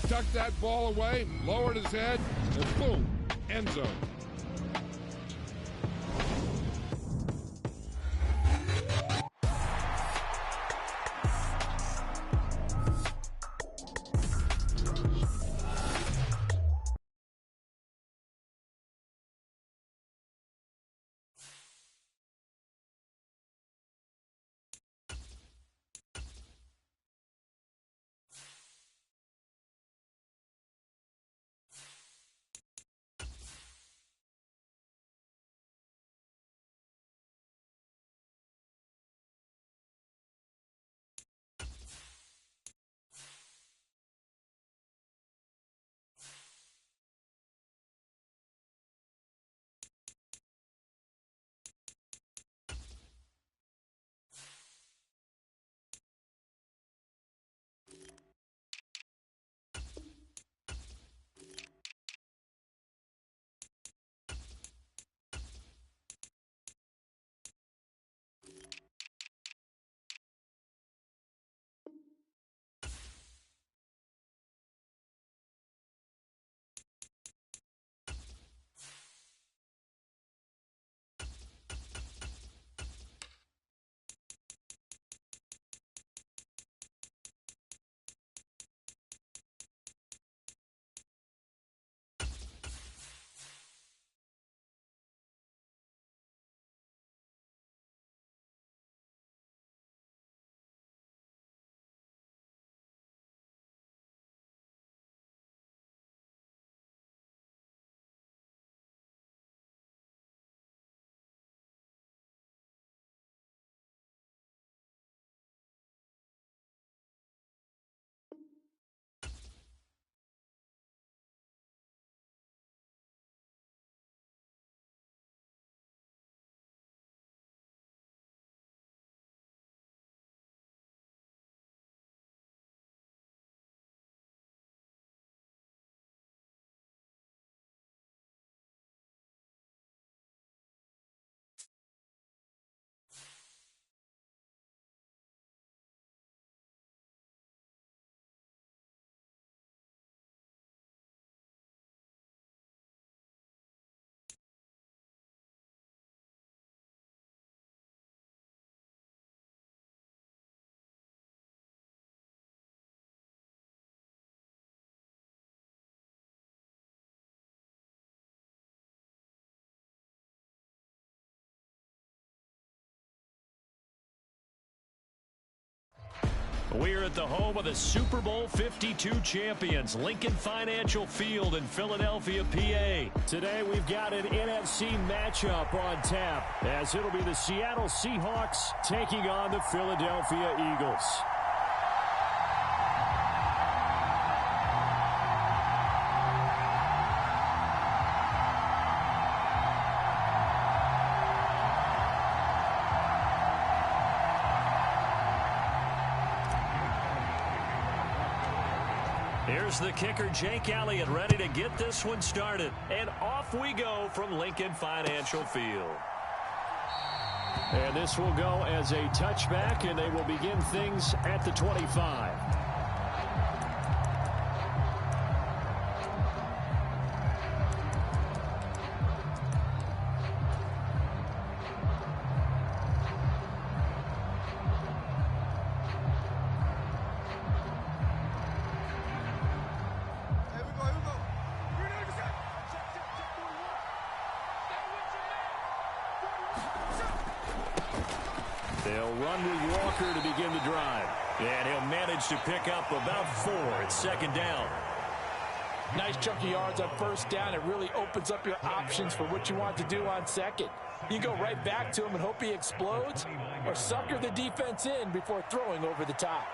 tucked that ball away, lowered his head, and boom, end zone. We're at the home of the Super Bowl 52 champions, Lincoln Financial Field in Philadelphia, PA. Today we've got an NFC matchup on tap, as it'll be the Seattle Seahawks taking on the Philadelphia Eagles. Here's the kicker, Jake Elliott, ready to get this one started. And off we go from Lincoln Financial Field. And this will go as a touchback, and they will begin things at the 25. They'll run with Walker to begin the drive. And he'll manage to pick up about 4 at second down. Nice chunk of yards on first down. It really opens up your options for what you want to do on second. You can go right back to him and hope he explodes, or sucker the defense in before throwing over the top.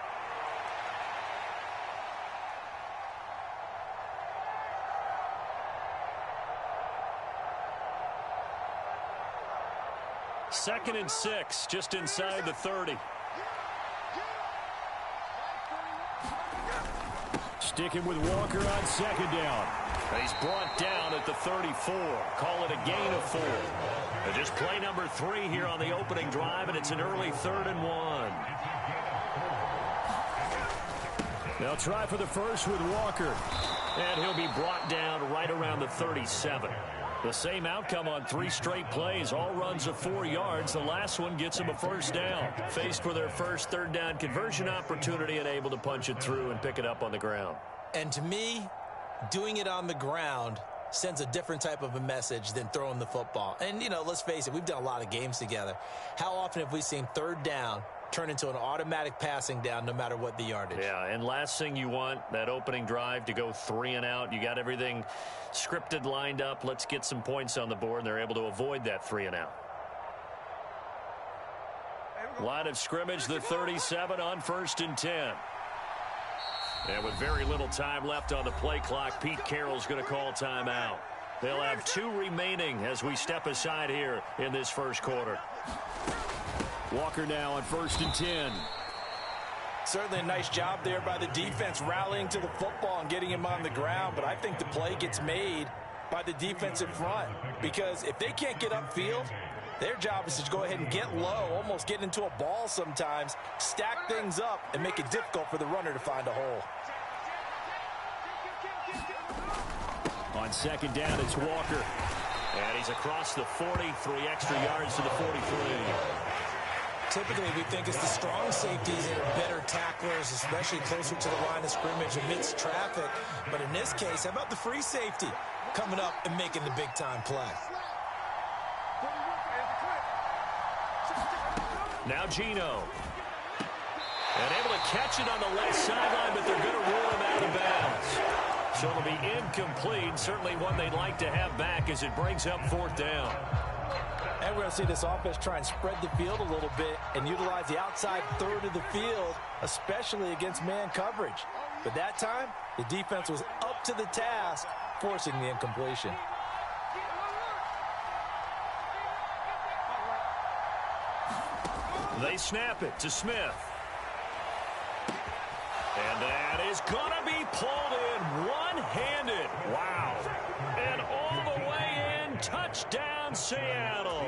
Second and 6, just inside the 30. Sticking with Walker on second down. He's brought down at the 34. Call it a gain of 4. Just play number 3 here on the opening drive, and it's an early 3rd and 1. They'll try for the first with Walker. And he'll be brought down right around the 37. The same outcome on 3 straight plays. All runs of 4 yards. The last one gets them a first down. Faced with their first third down conversion opportunity and able to punch it through and pick it up on the ground. And to me, doing it on the ground sends a different type of a message than throwing the football. And, you know, let's face it, we've done a lot of games together. How often have we seen third down turn into an automatic passing down no matter what the yardage? Yeah, and last thing you want, that opening drive to go 3 and out. You got everything scripted, lined up. Let's get some points on the board, and they're able to avoid that 3 and out. Line of scrimmage, the 37 on 1st and 10. And with very little time left on the play clock, Pete Carroll's going to call timeout. They'll have 2 remaining as we step aside here in this first quarter. Walker now on 1st and 10. Certainly a nice job there by the defense rallying to the football and getting him on the ground, but I think the play gets made by the defensive front because if they can't get upfield, their job is to go ahead and get low, almost get into a ball sometimes, stack things up, and make it difficult for the runner to find a hole. On 2nd down, it's Walker. And he's across the 40, 3 extra yards to the 43. Typically, we think it's the strong safeties that are better tacklers, especially closer to the line of scrimmage amidst traffic. But in this case, how about the free safety coming up and making the big-time play? Now Gino. And able to catch it on the left sideline, but they're going to rule him out of bounds. So it'll be incomplete. Certainly one they'd like to have back as it brings up 4th down. And we're going to see this offense try and spread the field a little bit and utilize the outside third of the field, especially against man coverage. But that time, the defense was up to the task, forcing the incompletion. They snap it to Smith. And that is going to be pulled in one-handed. Wow. And all the way in, touchdown Seattle.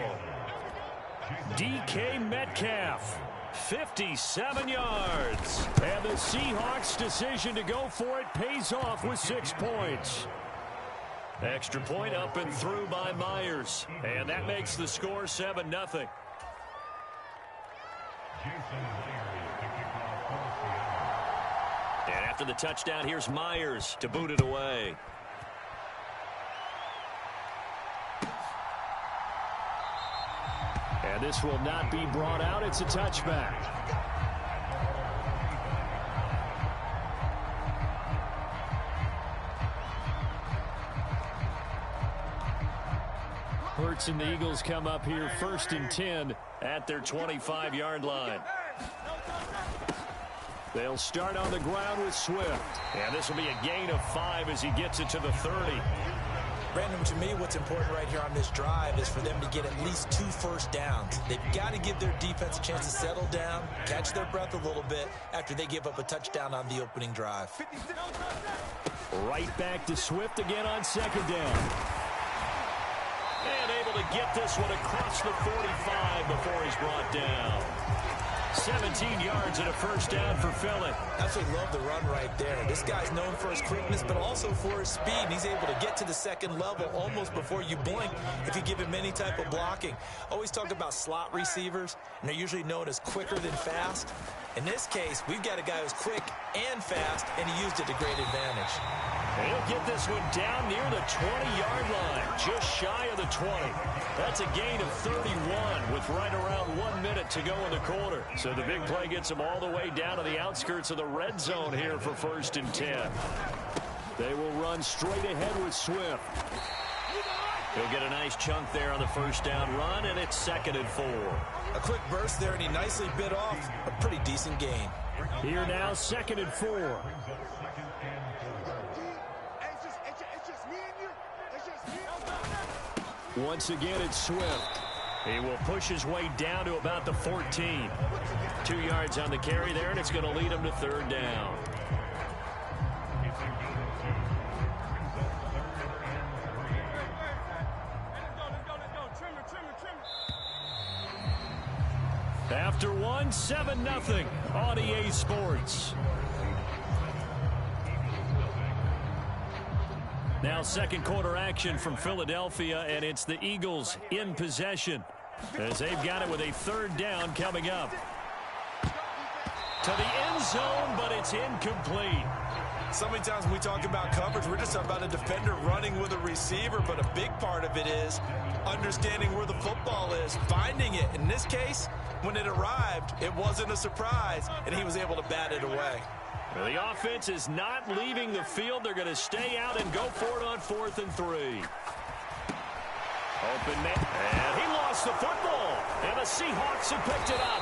DK Metcalf, 57 yards. And the Seahawks' decision to go for it pays off with 6 points. Extra point up and through by Myers. And that makes the score 7-0. And after the touchdown, here's Myers to boot it away. And this will not be brought out. It's a touchback. Hurts and the Eagles come up here 1st and 10 at their 25-yard line. They'll start on the ground with Swift. And this will be a gain of 5 as he gets it to the 30. Brandon, to me, what's important right here on this drive is for them to get at least 2 first downs. They've got to give their defense a chance to settle down, catch their breath a little bit after they give up a touchdown on the opening drive. Right back to Swift again on 2nd down. And able to get this one across the 45 before he's brought down. 17 yards and a first down for Philly. Absolutely love the run right there. This guy's known for his quickness, but also for his speed. And he's able to get to the 2nd level almost before you blink if you give him any type of blocking. Always talk about slot receivers, and they're usually known as quicker than fast. In this case, we've got a guy who's quick and fast, and he used it to great advantage. And he'll get this one down near the 20-yard line, just shy of the 20. That's a gain of 31 with right around 1 minute to go in the quarter. So the big play gets them all the way down to the outskirts of the red zone here for 1st and 10. They will run straight ahead with Swift. He'll get a nice chunk there on the first down run, and it's 2nd and 4. A quick burst there, and he nicely bit off a pretty decent gain. Here now, 2nd and 4. Once again, it's Swift. He will push his way down to about the 14. 2 yards on the carry there, and it's going to lead him to 3rd down. After one, 7-0 on EA Sports. Now second quarter action from Philadelphia, and it's the Eagles in possession as they've got it with a third down coming up. To the end zone, but it's incomplete. So many times when we talk about coverage, we're just talking about a defender running with a receiver, but a big part of it is understanding where the football is, finding it. In this case, when it arrived, it wasn't a surprise, and he was able to bat it away. Well, the offense is not leaving the field. They're going to stay out and go for it on 4th and 3. Open man, and he lost the football, and the Seahawks have picked it up.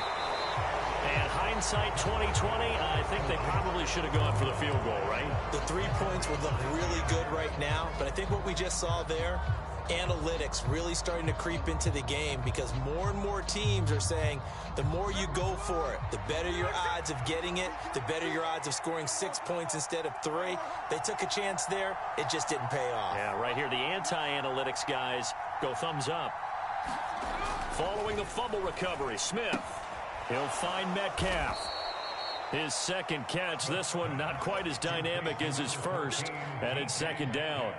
And hindsight 2020, I think they probably should have gone for the field goal, right? The 3 points would look really good right now, but I think what we just saw there, analytics really starting to creep into the game, because more and more teams are saying the more you go for it, the better your odds of getting it, the better your odds of scoring 6 points instead of 3. They took a chance there. It just didn't pay off. Yeah, right here, the anti-analytics guys go thumbs up. Following the fumble recovery, Smith. He'll find Metcalf. His second catch, this one not quite as dynamic as his first, and it's second down.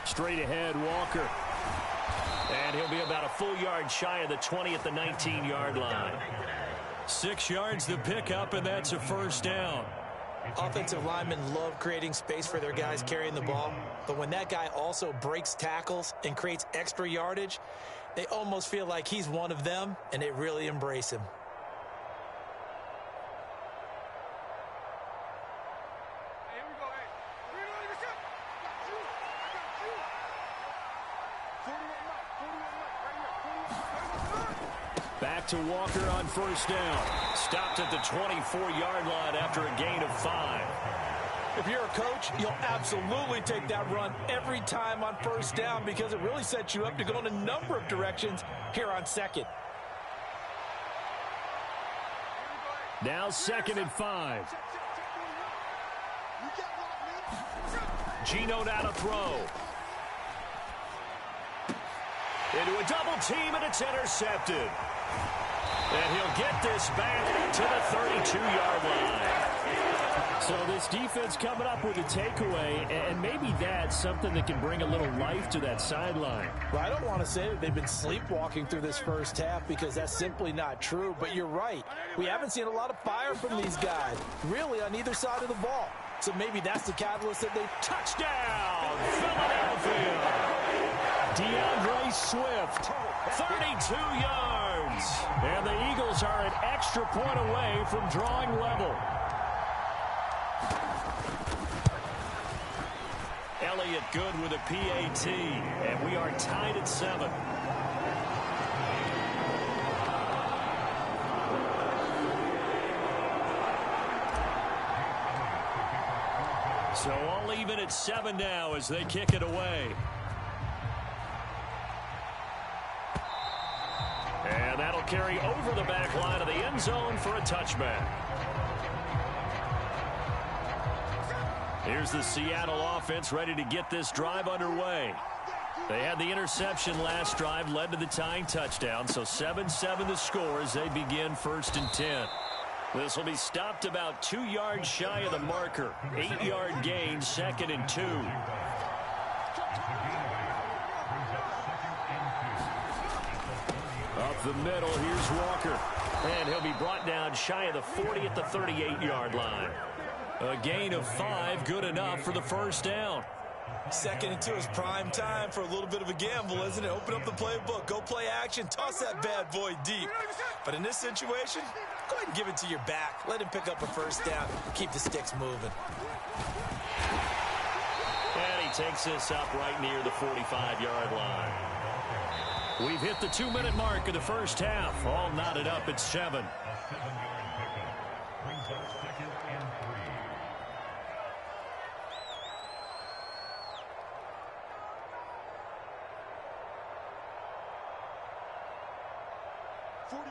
Straight ahead, Walker. And he'll be about a full yard shy of the 20 at the 19-yard line. 6 yards to pick up, and that's a first down. Offensive linemen love creating space for their guys carrying the ball, but when that guy also breaks tackles and creates extra yardage, they almost feel like he's one of them, and they really embrace him. Back to Walker on first down. Stopped at the 24-yard line after a gain of 5. If you're a coach, you'll absolutely take that run every time on first down, because it really sets you up to go in a number of directions here on second. Now 2nd and 5. Geno now to throw. Into a double team, and it's intercepted. And he'll get this back to the 32-yard line. So this defense coming up with a takeaway, and maybe that's something that can bring a little life to that sideline. Well, I don't want to say that they've been sleepwalking through this first half, because that's simply not true. But you're right. We haven't seen a lot of fire from these guys, really, on either side of the ball. So maybe that's the catalyst that they... Touchdown, Philadelphia! DeAndre Swift, 32 yards. And the Eagles are an extra point away from drawing level. Elliott good with a PAT, and we are tied at 7. So all even at 7 now as they kick it away. And that'll carry over the back line of the end zone for a touchback. Here's the Seattle offense ready to get this drive underway. They had the interception last drive, led to the tying touchdown, so 7-7 the score as they begin 1st and 10. This will be stopped about 2 yards shy of the marker. 8-yard gain, 2nd and 2. Up the middle, here's Walker. And he'll be brought down shy of the 40 at the 38-yard line. A gain of 5, good enough for the first down. 2nd and 2 is prime time for a little bit of a gamble, isn't it? Open up the playbook, go play action, toss that bad boy deep. But in this situation, go ahead and give it to your back. Let him pick up a first down. Keep the sticks moving. And he takes this up right near the 45-yard line. We've hit the 2-minute mark of the first half. All knotted up at 7.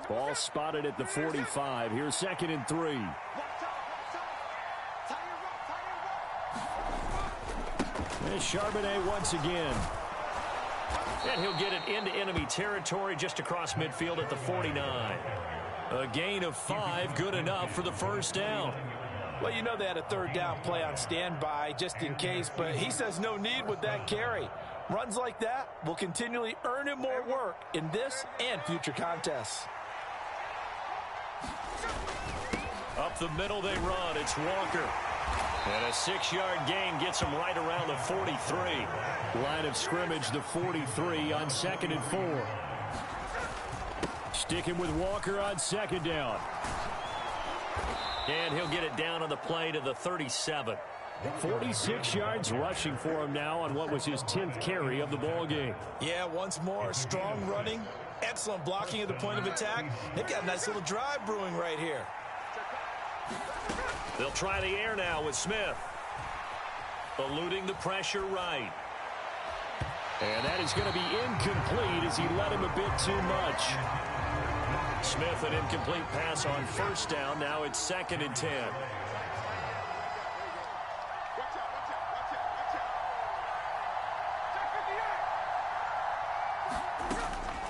Ball spotted at the 45. Here's 2nd and 3. Charbonnet once again. And he'll get it into enemy territory just across midfield at the 49. A gain of 5, good enough for the first down. Well, you know they had a third down play on standby just in case, but he says no need with that carry. Runs like that will continually earn him more work in this and future contests. Up the middle they run. It's Walker. And a 6-yard gain gets him right around the 43. Line of scrimmage, the 43 on 2nd and 4. Sticking with Walker on 2nd down. And he'll get it down on the play to the 37. 46 yards rushing for him now on what was his 10th carry of the ball game. Yeah, once more, strong running, excellent blocking at the point of attack. They've got a nice little drive brewing right here. They'll try the air now with Smith. Eluding the pressure right. And that is going to be incomplete as he let him a bit too much. Smith, an incomplete pass on first down. Now it's 2nd and 10.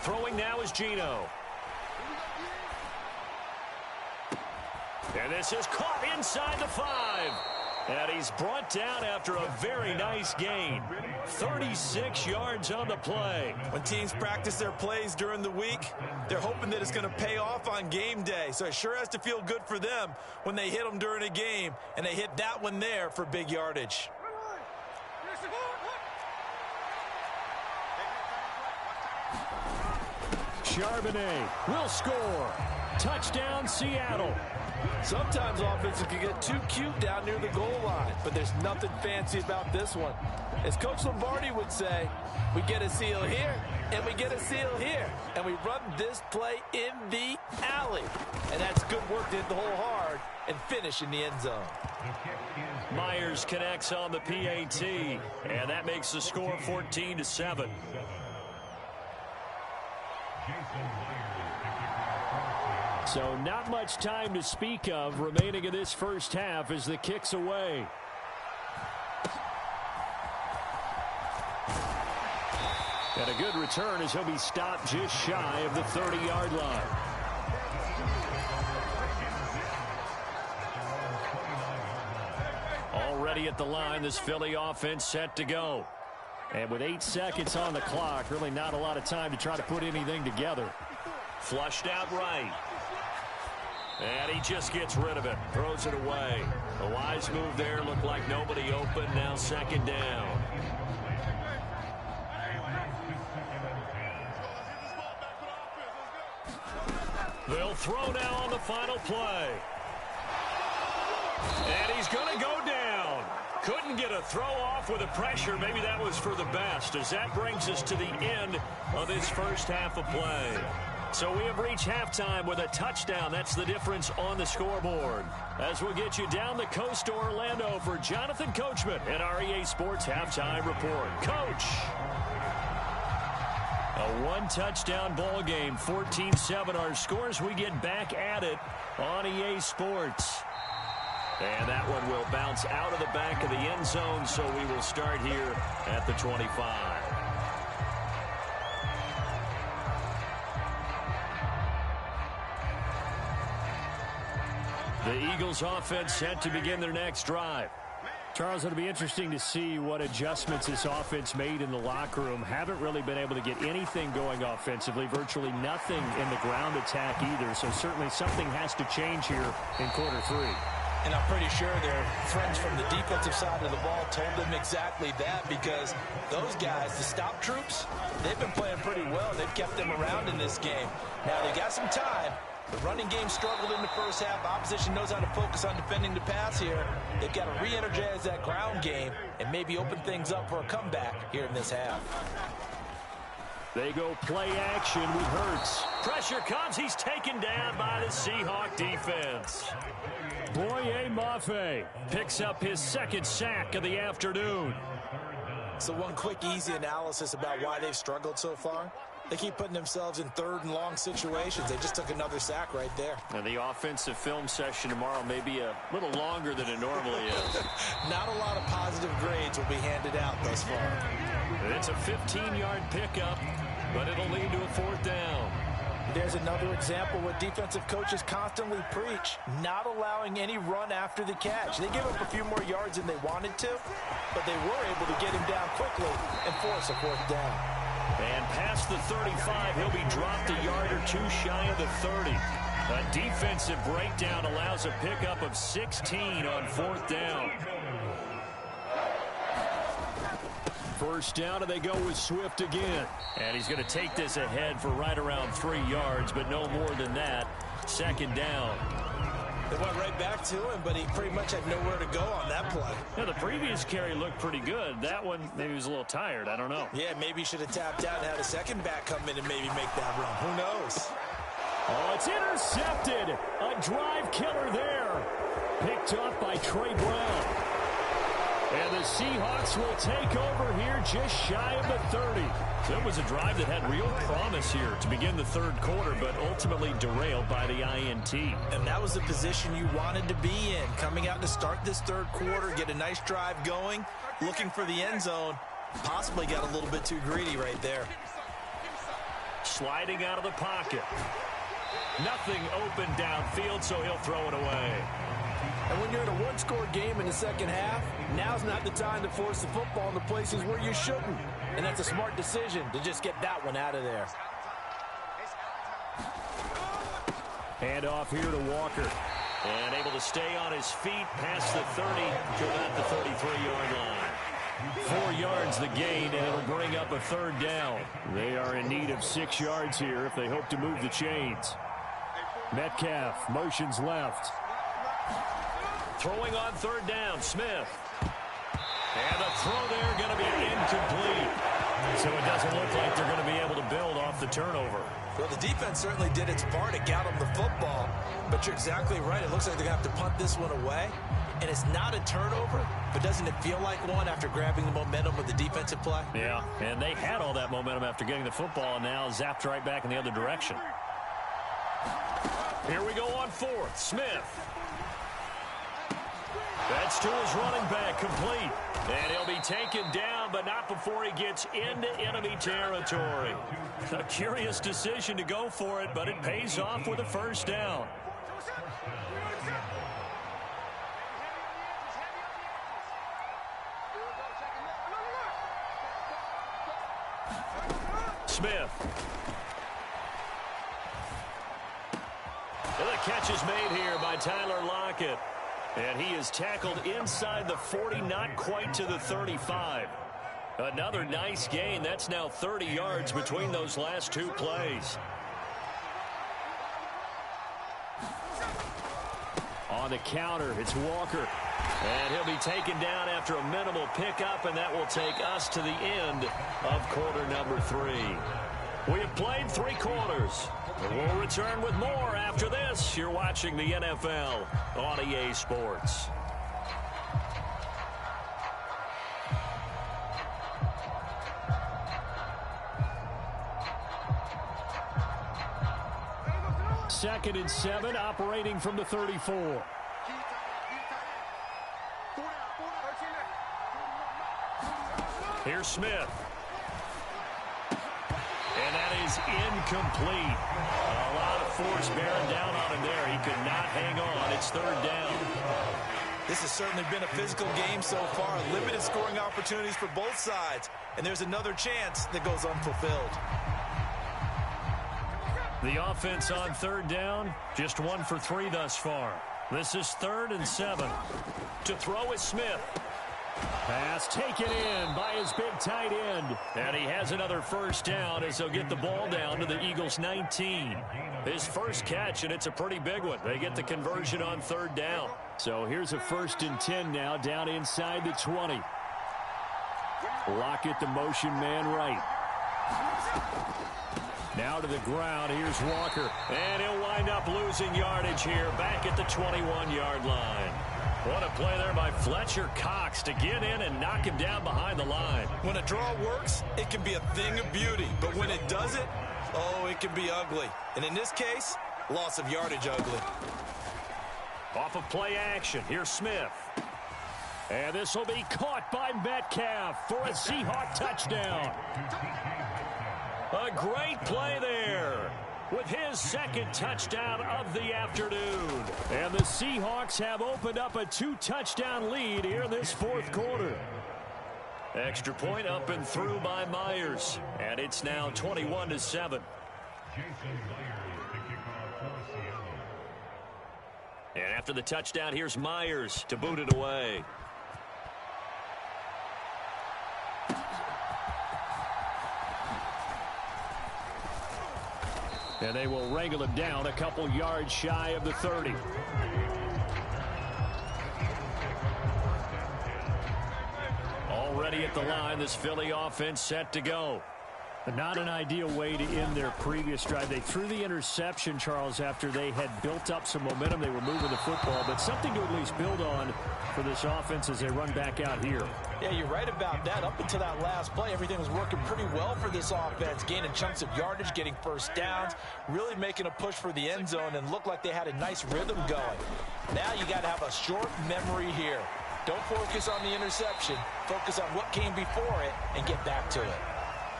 Throwing now is Geno. And this is caught inside the 5. And he's brought down after a very nice gain. 36 yards on the play. When teams practice their plays during the week, they're hoping that it's going to pay off on game day. So it sure has to feel good for them when they hit them during a game. And they hit that one there for big yardage. Charbonnet will score. Touchdown, Seattle. Sometimes offenses can get too cute down near the goal line, but there's nothing fancy about this one. As Coach Lombardi would say, we get a seal here, and we get a seal here, and we run this play in the alley. And that's good work to hit the hole hard and finish in the end zone. Myers connects on the PAT, and that makes the score 14-7. So not much time to speak of remaining in this first half as the kick's away. And a good return as he'll be stopped just shy of the 30-yard line. Already at the line, this Philly offense set to go. And with 8 seconds on the clock, really not a lot of time to try to put anything together. Flushed out right. And he just gets rid of it. Throws it away. A wise move there. Looked like nobody open. Now 2nd down. They'll throw now on the final play. And he's going to go down. Couldn't get a throw off with the pressure. Maybe that was for the best, as that brings us to the end of this first half of play. So we have reached halftime with a touchdown. That's the difference on the scoreboard. As we'll get you down the coast to Orlando for Jonathan Coachman and our EA Sports Halftime Report. Coach! A one-touchdown ball game, 14-7. Our scores, we get back at it on EA Sports. And that one will bounce out of the back of the end zone, so we will start here at the 25. The Eagles offense set to begin their next drive. Charles, it'll be interesting to see what adjustments this offense made in the locker room. Haven't really been able to get anything going offensively, virtually nothing in the ground attack either. So certainly something has to change here in quarter 3. And I'm pretty sure their friends from the defensive side of the ball told them exactly that, because those guys, the stop troops, they've been playing pretty well. They've kept them around in this game. Now they got some time. The running game struggled in the first half. Opposition knows how to focus on defending the pass here. They've got to re-energize that ground game and maybe open things up for a comeback here in this half. They go play action with Hurts. Pressure comes. He's taken down by the Seahawk defense. Boye Mafe picks up his 2nd sack of the afternoon. So one quick, easy analysis about why they've struggled so far. They keep putting themselves in third and long situations. They just took another sack right there. And the offensive film session tomorrow may be a little longer than it normally is. Not a lot of positive grades will be handed out thus far. It's a 15-yard pickup, but it'll lead to a 4th down. There's another example what defensive coaches constantly preach, not allowing any run after the catch. They gave up a few more yards than they wanted to, but they were able to get him down quickly and force a 4th down. And past the 35, he'll be dropped a yard or two shy of the 30. A defensive breakdown allows a pickup of 16 on 4th down. First down, and they go with Swift again. And he's going to take this ahead for right around 3 yards, but no more than that. 2nd down. They went right back to him, but he pretty much had nowhere to go on that play. Yeah, the previous carry looked pretty good. That one, maybe he was a little tired. I don't know. Yeah, maybe he should have tapped out and had a second back come in and maybe make that run. Who knows? Oh, it's intercepted. A drive killer there. Picked up by Trey Brown. And the Seahawks will take over here just shy of the 30. So it was a drive that had real promise here to begin the 3rd quarter, but ultimately derailed by the INT. And that was the position you wanted to be in. Coming out to start this 3rd quarter, get a nice drive going, looking for the end zone. Possibly got a little bit too greedy right there. Sliding out of the pocket. Nothing open downfield, so he'll throw it away. And when you're in a one-score game in the second half, now's not the time to force the football in the places where you shouldn't. And that's a smart decision to just get that one out of there. Hand off here to Walker. And able to stay on his feet past the 30 to about the 33-yard line. 4 yards the gain, and it'll bring up a 3rd down. They are in need of 6 yards here if they hope to move the chains. Metcalf motions left. Throwing on 3rd down, Smith. And the throw there going to be incomplete. So it doesn't look like they're going to be able to build off the turnover. Well, the defense certainly did its part. It got them the football. But you're exactly right. It looks like they're going to have to punt this one away. And it's not a turnover, but doesn't it feel like one after grabbing the momentum with the defensive play? Yeah, and they had all that momentum after getting the football and now zapped right back in the other direction. Here we go on 4th. Smith. That's to his running back, complete. And he'll be taken down, but not before he gets into enemy territory. A curious decision to go for it, but it pays off with a 1st down. Smith. And the catch is made here by Tyler Lockett. And he is tackled inside the 40, not quite to the 35. Another nice gain. That's now 30 yards between those last 2 plays. On the counter, it's Walker. And he'll be taken down after a minimal pickup, and that will take us to the end of quarter number 3. We have played 3 quarters. And we'll return with more after this. You're watching the NFL on EA Sports. Second and 7, operating from the 34. Here's Smith. And that is incomplete. A lot of force bearing down on him there. He could not hang on. It's 3rd down. This has certainly been a physical game so far. Limited scoring opportunities for both sides. And there's another chance that goes unfulfilled. The offense on 3rd down, just 1 for 3 thus far. This is 3rd and 7. To throw is Smith. Pass taken in by his big tight end. And he has another 1st down as they'll get the ball down to the Eagles' 19. His first catch, and it's a pretty big one. They get the conversion on 3rd down. So here's a 1st and 10 now down inside the 20. Lockett the motion man right. Now to the ground. Here's Walker. And he'll wind up losing yardage here back at the 21-yard line. What a play there by Fletcher Cox to get in and knock him down behind the line. When a draw works, it can be a thing of beauty. But when it doesn't, Oh, it can be ugly. And in this case, loss of yardage ugly. Off of play action, here's Smith. And this will be caught by Metcalf for a Seahawk touchdown. A great play there with his second touchdown of the afternoon. And the Seahawks have opened up a 2-touchdown lead here in this fourth quarter. Extra point up and through by Myers. And it's now 21-7. And after the touchdown, here's Myers to boot it away. And they will wrangle him down a couple yards shy of the 30. Already at the line, this Philly offense set to go. Not an ideal way to end their previous drive. They threw the interception, Charles, after they had built up some momentum. They were moving the football, but something to at least build on for this offense as they run back out here. Yeah, you're right about that. Up until that last play, everything was working pretty well for this offense, gaining chunks of yardage, getting first downs, really making a push for the end zone, and looked like they had a nice rhythm going. Now you got to have a short memory here. Don't focus on the interception. Focus on what came before it and get back to it.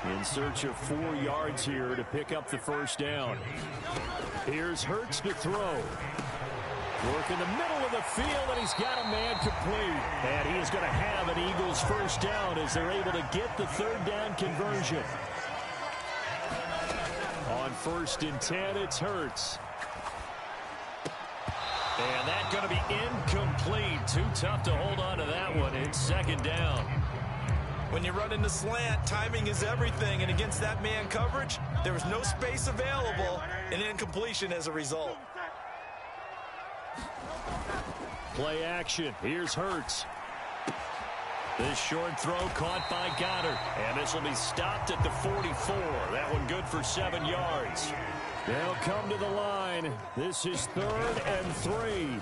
In search of 4 yards here to pick up the first down. Here's Hurts to throw. Work in the middle of the field, and he's got a man complete. And he is going to have an Eagles first down as they're able to get the third down conversion. On 1st and 10, it's Hurts. And that's going to be incomplete. Too tough to hold on to that one. It's 2nd down. When you run in the slant, timing is everything, and against that man coverage, there was no space available, and incompletion as a result. Play action. Here's Hurts. This short throw caught by Goddard, and this will be stopped at the 44. That one good for 7 yards. They'll come to the line. This is 3rd and 3.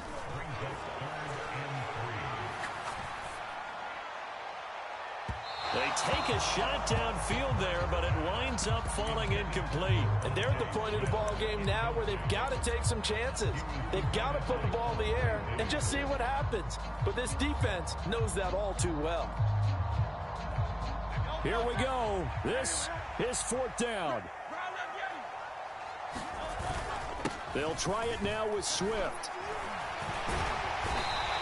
They take a shot downfield there, but it winds up falling incomplete. And they're at the point of the ball game now where they've got to take some chances. They've got to put the ball in the air and just see what happens. But this defense knows that all too well. Here we go. This is 4th down. They'll try it now with Swift.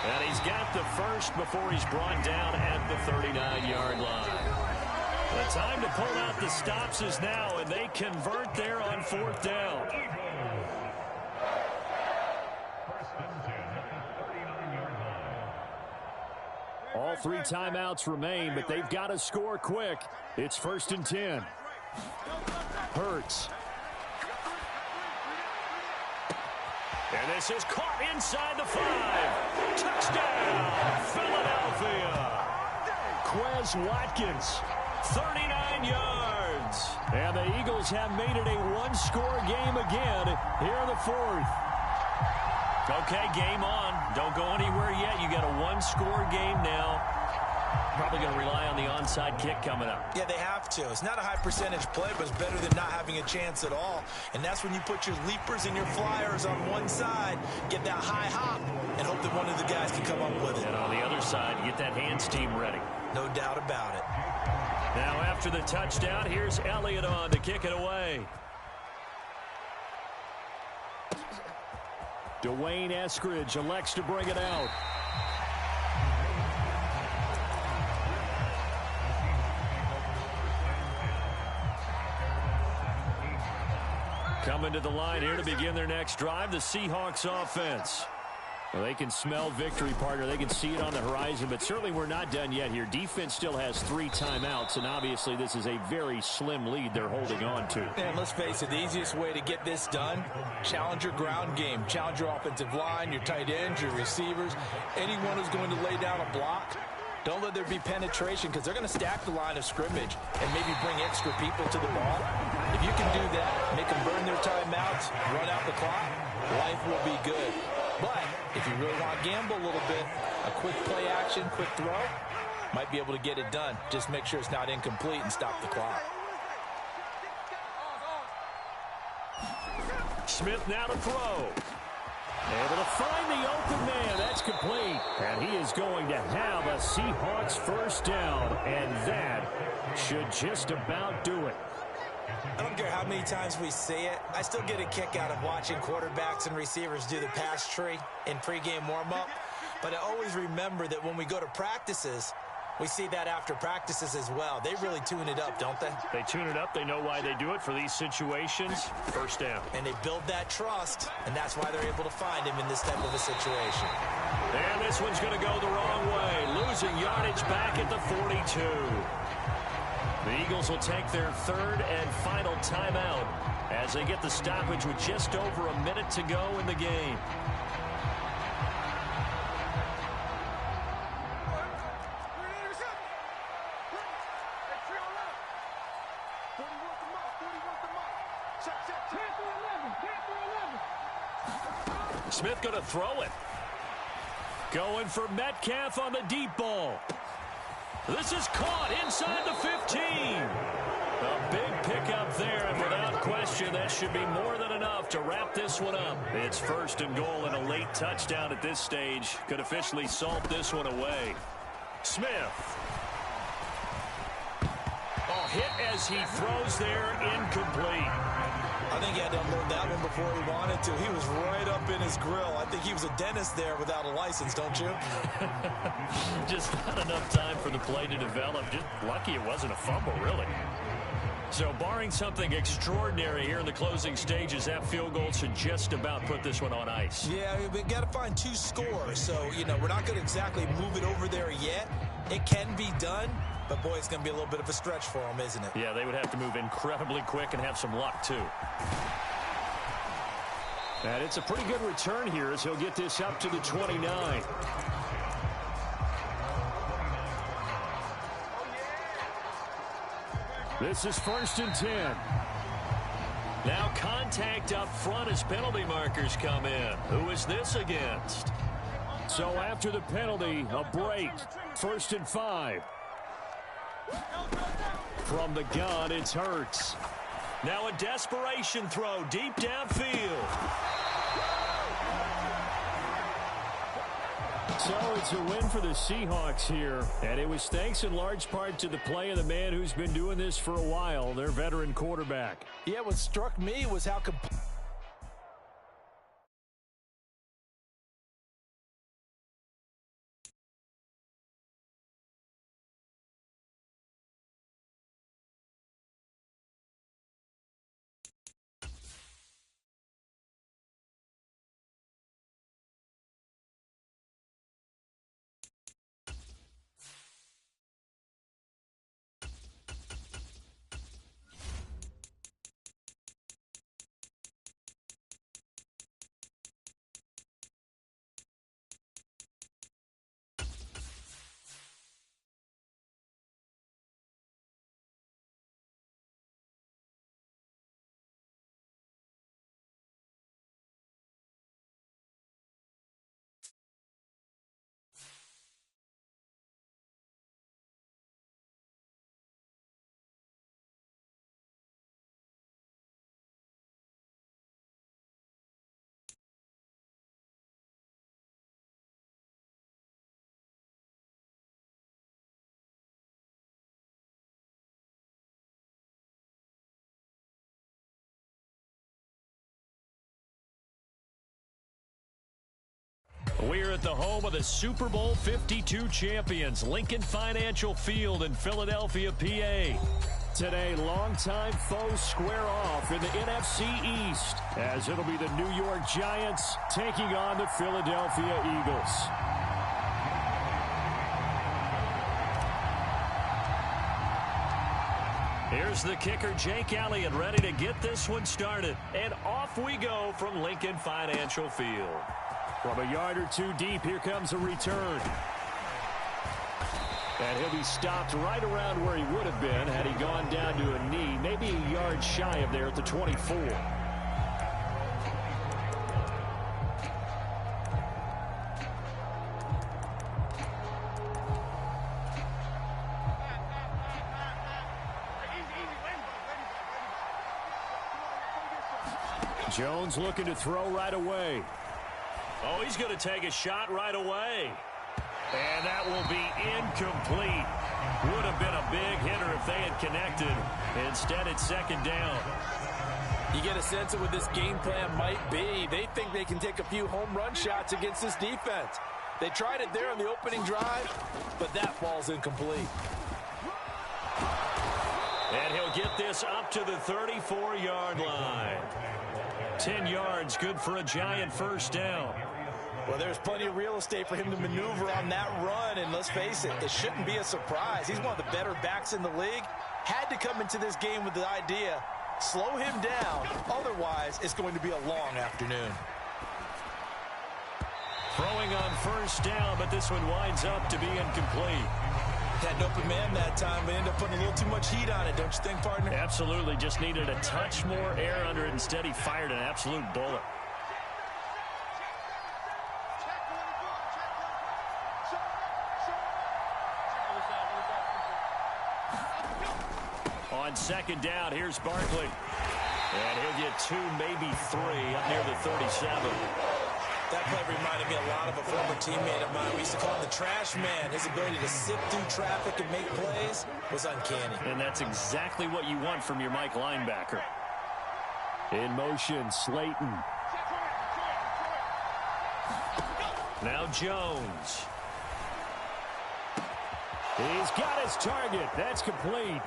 And he's got the first before he's brought down at the 39-yard line. The time to pull out the stops is now, and they convert there on 4th down. All 3 timeouts remain, but they've got to score quick. It's 1st and 10. Hurts. And this is caught inside the 5. Touchdown, Philadelphia. Quez Watkins, 39 yards. And the Eagles have made it a 1-score game again here in the 4th. Okay, game on. Don't go anywhere yet. You got a 1-score game now. Probably going to rely on the onside kick coming up. Yeah, they have to. It's not a high percentage play, but it's better than not having a chance at all. And that's when you put your leapers and your flyers on one side, get that high hop, and hope that one of the guys can come up with it. And on the other side, you get that hands team ready. No doubt about it. Now after the touchdown, here's Elliott on to kick it away. Dwayne Eskridge elects to bring it out. Coming to the line here to begin their next drive, the Seahawks offense. Well, they can smell victory, partner. They can see it on the horizon, but certainly we're not done yet here. Defense still has 3 timeouts, and obviously this is a very slim lead they're holding on to. And let's face it, the easiest way to get this done, challenge your ground game. Challenge your offensive line, your tight ends, your receivers, anyone who's going to lay down a block. Don't let there be penetration because they're going to stack the line of scrimmage and maybe bring extra people to the ball. If you can do that, make them burn their timeouts, run out the clock, life will be good. But if you really want to gamble a little bit, a quick play action, quick throw, might be able to get it done. Just make sure it's not incomplete and stop the clock. Smith now to throw. Able to find the open man. That's complete. And he is going to have a Seahawks first down. And that should just about do it. I don't care how many times we see it. I still get a kick out of watching quarterbacks and receivers do the pass tree in pregame warm-up. But I always remember that when we go to practices, we see that after practices as well. They really tune it up, don't they? They tune it up. They know why they do it for these situations. First down. And they build that trust, and that's why they're able to find him in this type of a situation. And this one's going to go the wrong way. Losing yardage back at the 42. The Eagles will take their third and final timeout as they get the stoppage with just over a minute to go in the game. Smith going to throw it. Going for Metcalf on the deep ball. This is caught inside the 15. A big pickup there, and without question, that should be more than enough to wrap this one up. It's first and goal, and a late touchdown at this stage could officially salt this one away. Smith. Oh, hit as he throws there, incomplete. I think he had to unload that one before he wanted to. He was right up in his grill. I think he was a dentist there without a license, don't you? Just not enough time for the play to develop. Just lucky it wasn't a fumble, really. So barring something extraordinary here in the closing stages, that field goal should just about put this one on ice. Yeah, we got to find 2 scores. So, you know, we're not going to exactly move it over there yet. It can be done. But, boy, it's going to be a little bit of a stretch for them, isn't it? Yeah, they would have to move incredibly quick and have some luck, too. And it's a pretty good return here as he'll get this up to the 29. This is first and 10. Now contact up front as penalty markers come in. Who is this against? So after the penalty, a break. First and 5. From the gun, it's Hurts. Now a desperation throw deep downfield. So it's a win for the Seahawks here. And it was thanks in large part to the play of the man who's been doing this for a while, their veteran quarterback. Yeah, what struck me was how We're at the home of the Super Bowl 52 champions, Lincoln Financial Field in Philadelphia, PA. Today, longtime foes square off in the NFC East, as it'll be the New York Giants taking on the Philadelphia Eagles. Here's the kicker, Jake Elliott, ready to get this one started. And off we go from Lincoln Financial Field. From a yard or two deep, here comes a return. And he'll be stopped right around where he would have been had he gone down to a knee, maybe a yard shy of there at the 24. Jones looking to throw right away. Oh, he's going to take a shot right away. And that will be incomplete. Would have been a big hitter if they had connected. Instead, it's second down. You get a sense of what this game plan might be. They think they can take a few home run shots against this defense. They tried it there on the opening drive, but that ball's incomplete. And he'll get this up to the 34-yard line. 10 yards, good for a Giant first down. Well, there's plenty of real estate for him to maneuver on that run, and let's face it, it shouldn't be a surprise. He's one of the better backs in the league. Had to come into this game with the idea, slow him down, otherwise it's going to be a long afternoon. Throwing on first down, but this one winds up to be incomplete. Had an open man that time, but ended up putting a little too much heat on it, don't you think, partner? Absolutely, just needed a touch more air under it. Instead, he fired an absolute bullet. On second down, here's Barkley. And he'll get 2, maybe 3, up near the 37. That play reminded me a lot of a former teammate of mine. We used to call him the trash man. His ability to sift through traffic and make plays was uncanny. And that's exactly what you want from your Mike linebacker. In motion, Slayton. Now Jones. He's got his target. That's complete.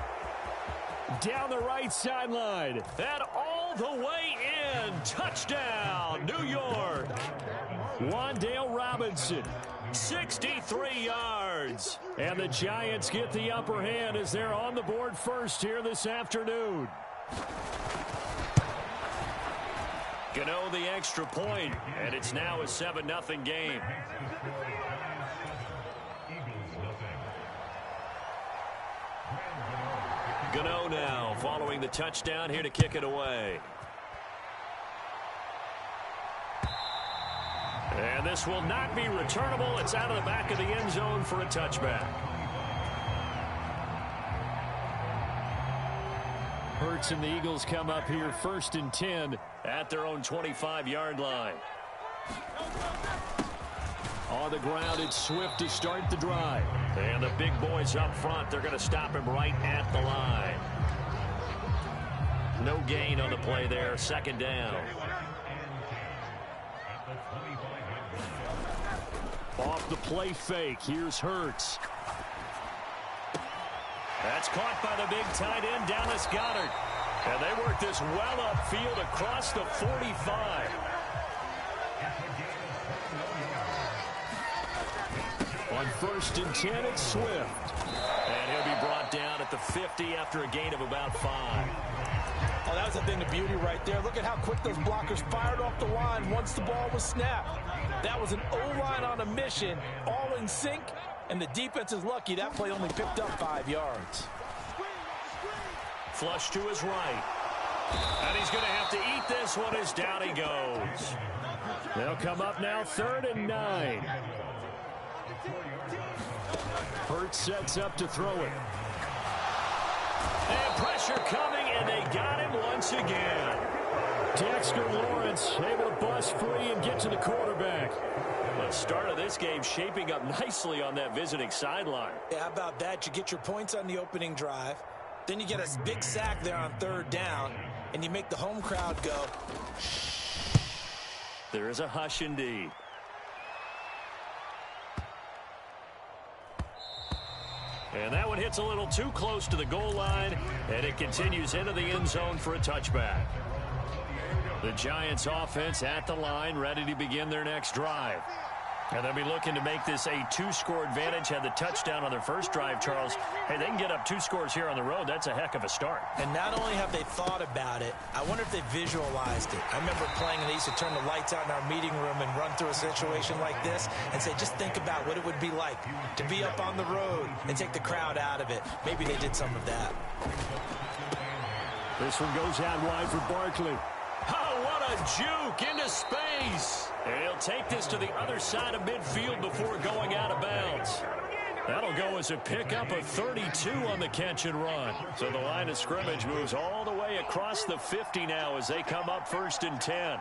Down the right sideline. And all the way in. Touchdown, New York. Wan'Dale Robinson, 63 yards. And the Giants get the upper hand as they're on the board first here this afternoon. Gano the extra point, and it's now a 7-0 game. Gano now following the touchdown here to kick it away. And this will not be returnable. It's out of the back of the end zone for a touchback. Hurts and the Eagles come up here 1st and 10 at their own 25-yard line. On the ground, it's Swift to start the drive. And the big boys up front, they're going to stop him right at the line. No gain on the play there, second down. Off the play fake, here's Hurts. That's caught by the big tight end, Dallas Goedert. And they work this well upfield across the 45. On 1st and 10, it's Swift. And he'll be brought down at the 50 after a gain of about 5. Oh, that was a thing of beauty right there. Look at how quick those blockers fired off the line once the ball was snapped. That was an O-line on a mission, all in sync, and the defense is lucky that play only picked up 5 yards. Flush to his right. And he's going to have to eat this one as down he goes. They'll come up now 3rd and 9. Hurts sets up to throw it. And pressure coming, and they got him once again. Dexter Lawrence able to bust free and get to the quarterback. The start of this game shaping up nicely on that visiting sideline. Yeah, how about that? You get your points on the opening drive. Then you get a big sack there on 3rd down, and you make the home crowd go. There is a hush indeed. And that one hits a little too close to the goal line, and it continues into the end zone for a touchback. The Giants offense at the line, ready to begin their next drive. And they'll be looking to make this a 2-score advantage. Had the touchdown on their first drive, Charles. Hey, they can get up 2 scores here on the road. That's a heck of a start. And not only have they thought about it, I wonder if they visualized it. I remember playing, and they used to turn the lights out in our meeting room and run through a situation like this and say, just think about what it would be like to be up on the road and take the crowd out of it. Maybe they did some of that. This one goes out wide for Barkley. Oh, what a juke into space. And he'll take this to the other side of midfield before going out of bounds. That'll go as a pickup of 32 on the catch and run. So the line of scrimmage moves all the way across the 50 now as they come up 1st and 10.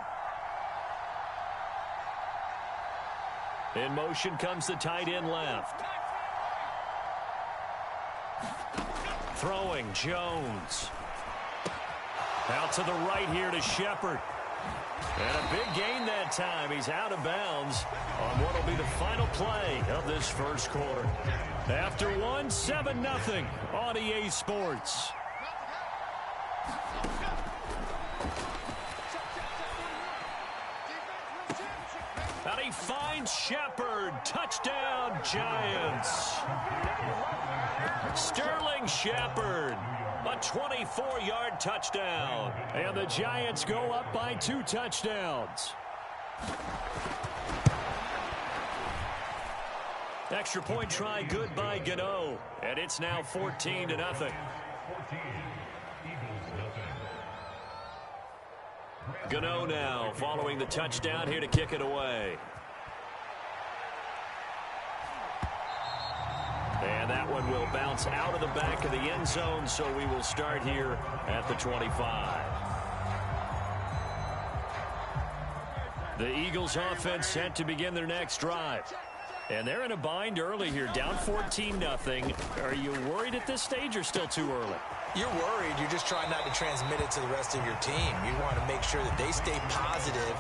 In motion comes the tight end left. Throwing Jones. Out to the right here to Shepard. And a big gain that time. He's out of bounds on what will be the final play of this first quarter. After one, 7-0 on EA Sports. And he finds Shepard. Touchdown, Giants. Sterling Shepard. A 24-yard touchdown. And the Giants go up by 2 touchdowns. Extra point try good by Gano. And it's now 14-0. Gano now following the touchdown here to kick it away. And that one will bounce out of the back of the end zone, so we will start here at the 25. The Eagles offense set to begin their next drive. And they're in a bind early here, down 14-0. Are you worried at this stage or still too early? You're worried. You're just trying not to transmit it to the rest of your team. You want to make sure that they stay positive.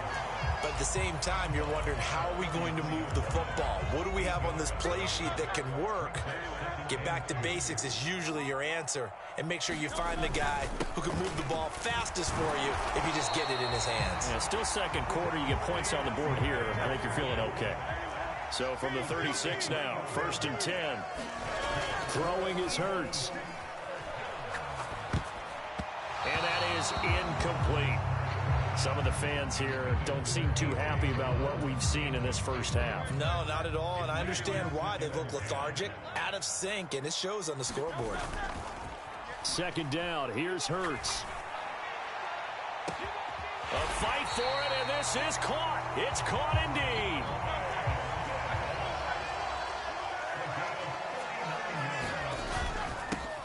But at the same time, you're wondering, how are we going to move the football? What do we have on this play sheet that can work? Get back to basics is usually your answer. And make sure you find the guy who can move the ball fastest for you if you just get it in his hands. Yeah, still second quarter. You get points on the board here. I think you're feeling okay. So from the 36 now, 1st and 10. Throwing is Hurts. And that is incomplete. Some of the fans here don't seem too happy about what we've seen in this first half. No, not at all, and I understand why. They look lethargic, out of sync, and it shows on the scoreboard. 2nd down, here's Hurts. A fight for it, and this is caught. It's caught indeed.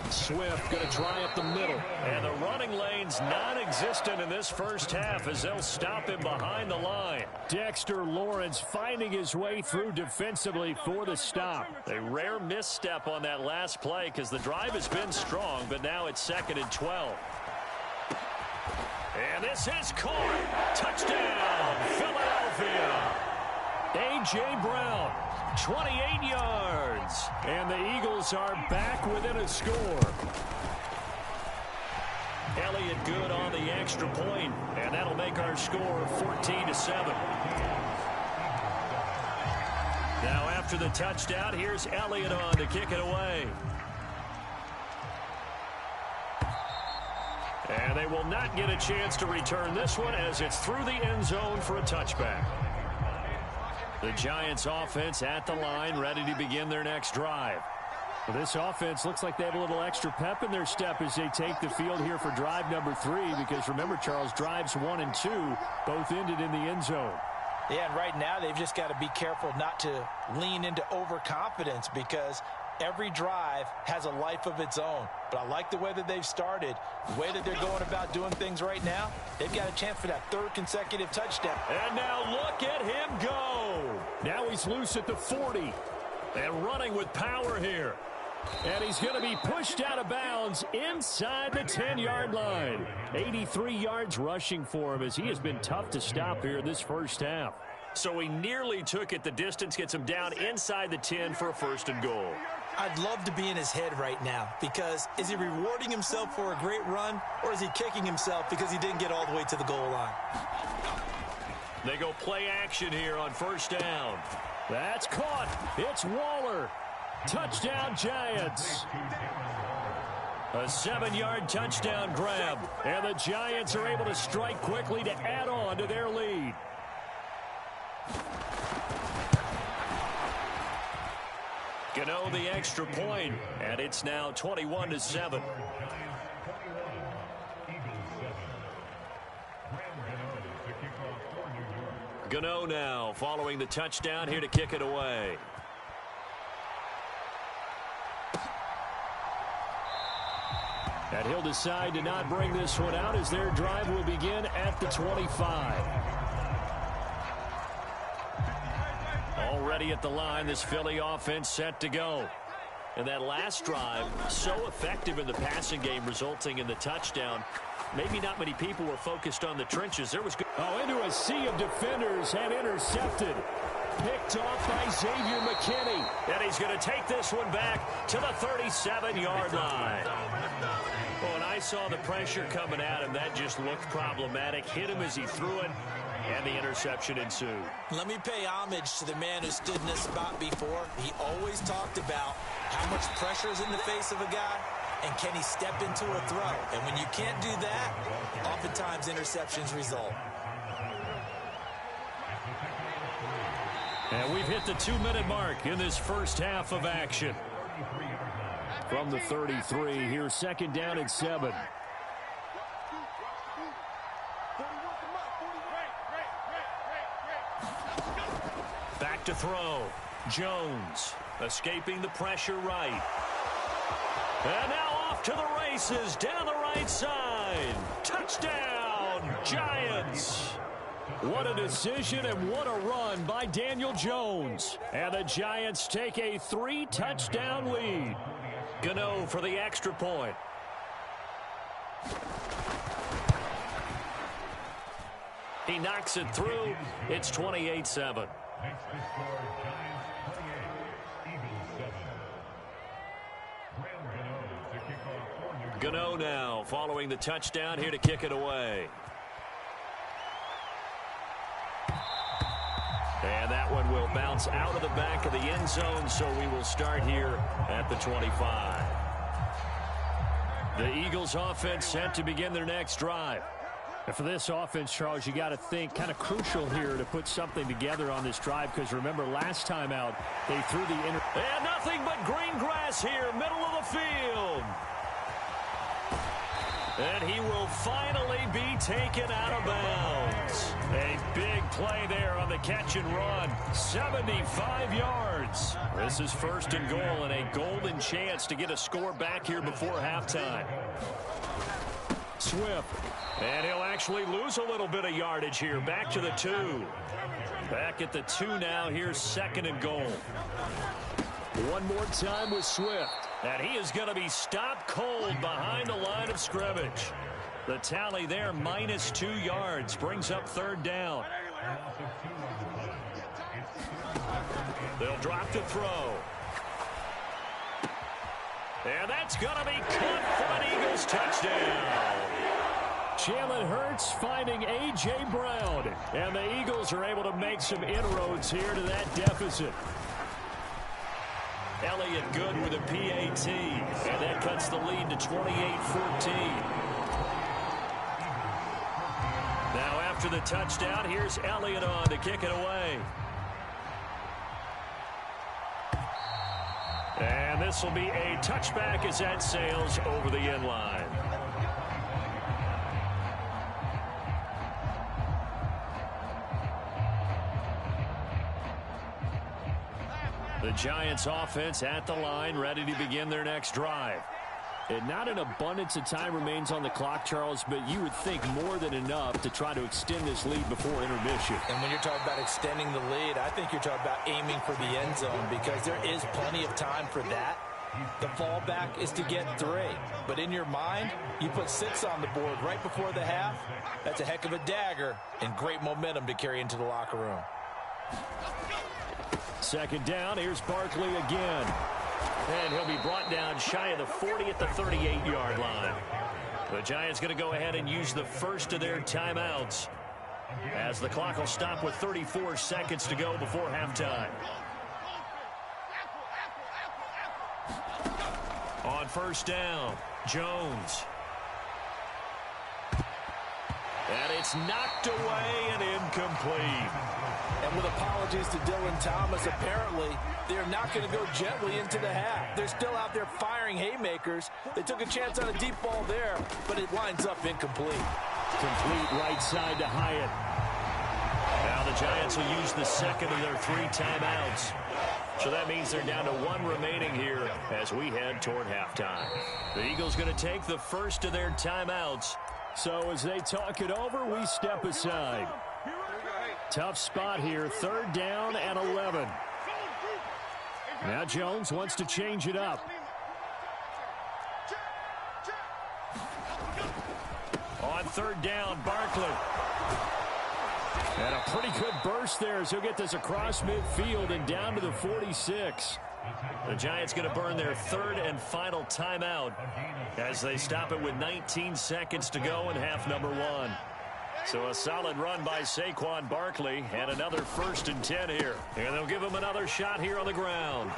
Swift going to try up the middle. And the running lane's non-existent in this first half as they'll stop him behind the line. Dexter Lawrence finding his way through defensively for the stop. A rare misstep on that last play because the drive has been strong, but now it's 2nd and 12. And this is caught. Touchdown, Philadelphia. A.J. Brown. 28 yards. And the Eagles are back within a score. Elliott good on the extra point, and that'll make our score 14-7. Now after the touchdown, here's Elliott on to kick it away. And they will not get a chance to return this one as it's through the end zone for a touchback. The Giants offense at the line, ready to begin their next drive. Well, this offense looks like they have a little extra pep in their step as they take the field here for drive number 3, because remember, Charles, drives 1 and 2 both ended in the end zone. Yeah, and right now they've just got to be careful not to lean into overconfidence, because every drive has a life of its own. But I like the way that they've started, the way that they're going about doing things right now. They've got a chance for that 3rd consecutive touchdown. And now look at him go. Now he's loose at the 40 and running with power here. And he's going to be pushed out of bounds inside the 10-yard line. 83 yards rushing for him as he has been tough to stop here in this first half. So he nearly took it the distance, gets him down inside the 10 for a 1st and goal. I'd love to be in his head right now, because is he rewarding himself for a great run, or is he kicking himself because he didn't get all the way to the goal line? They go play action here on 1st down. That's caught. It's Waller. Touchdown, Giants. A 7-yard touchdown grab. And the Giants are able to strike quickly to add on to their lead. Gano the extra point, and it's now 21-7. Gano now following the touchdown here to kick it away. And he'll decide to not bring this one out as their drive will begin at the 25. Already at the line, this Philly offense set to go. And that last drive, so effective in the passing game, resulting in the touchdown. Maybe not many people were focused on the trenches. There was good. Oh, into a sea of defenders and intercepted. Picked off by Xavier McKinney. And he's going to take this one back to the 37-yard line. Well, when I saw the pressure coming at him, that just looked problematic. Hit him as he threw it, and the interception ensued. Let me pay homage to the man who stood in this spot before. He always talked about how much pressure is in the face of a guy, and can he step into a throw? And when you can't do that, oftentimes interceptions result. And we've hit the 2-minute mark in this first half of action. From the 33, here's 2nd down and 7. Back to throw. Jones escaping the pressure right. And now off to the races down the right side. Touchdown, Giants. What a decision and what a run by Daniel Jones. And the Giants take a 3-touchdown lead. Gano for the extra point. He knocks it through. It's 28-7. Gano now following the touchdown here to kick it away. And that one will bounce out of the back of the end zone, so we will start here at the 25. The Eagles offense set to begin their next drive. And for this offense, Charles, you got to think kind of crucial here to put something together on this drive, because remember last time out they threw the And nothing but green grass here, middle of the field. And he will finally be taken out of bounds. A big play there on the catch and run. 75 yards. This is 1st and goal and a golden chance to get a score back here before halftime. Swift. And he'll actually lose a little bit of yardage here. Back to the 2. Back at the 2 now. Here's 2nd and goal. One more time with Swift. And he is going to be stopped cold behind the line of scrimmage. The tally there, -2 yards, brings up 3rd down. They'll drop the throw. And that's going to be caught for an Eagles touchdown. Jalen Hurts finding A.J. Brown. And the Eagles are able to make some inroads here to that deficit. Elliott good with a PAT, and that cuts the lead to 28-14. Now after the touchdown, here's Elliott on to kick it away. And this will be a touchback as that sails over the end line. The Giants offense at the line, ready to begin their next drive. And not an abundance of time remains on the clock, Charles, but you would think more than enough to try to extend this lead before intermission. And when you're talking about extending the lead, I think you're talking about aiming for the end zone, because there is plenty of time for that. The fallback is to get 3. But in your mind, you put 6 on the board right before the half. That's a heck of a dagger and great momentum to carry into the locker room. 2nd down, here's Barkley again. And he'll be brought down shy of the 40 at the 38-yard line. The Giants going to go ahead and use the first of their timeouts, as the clock will stop with 34 seconds to go before halftime. On 1st down, Jones. And it's knocked away and incomplete. And with apologies to Dylan Thomas, apparently they're not going to go gently into the half. They're still out there firing haymakers. They took a chance on a deep ball there, but it winds up incomplete. Complete right side to Hyatt. Now the Giants will use the 2nd of their 3 timeouts. So that means they're down to 1 remaining here as we head toward halftime. The Eagles going to take the first of their timeouts. So as they talk it over, we step aside. Tough spot here, 3rd down and 11. Now Jones wants to change it up. On 3rd down, Barkley. And a pretty good burst there as he'll get this across midfield and down to the 46. The Giants going to burn their 3rd and final timeout as they stop it with 19 seconds to go in half number 1. So a solid run by Saquon Barkley and another 1st and 10 here. And they'll give him another shot here on the ground.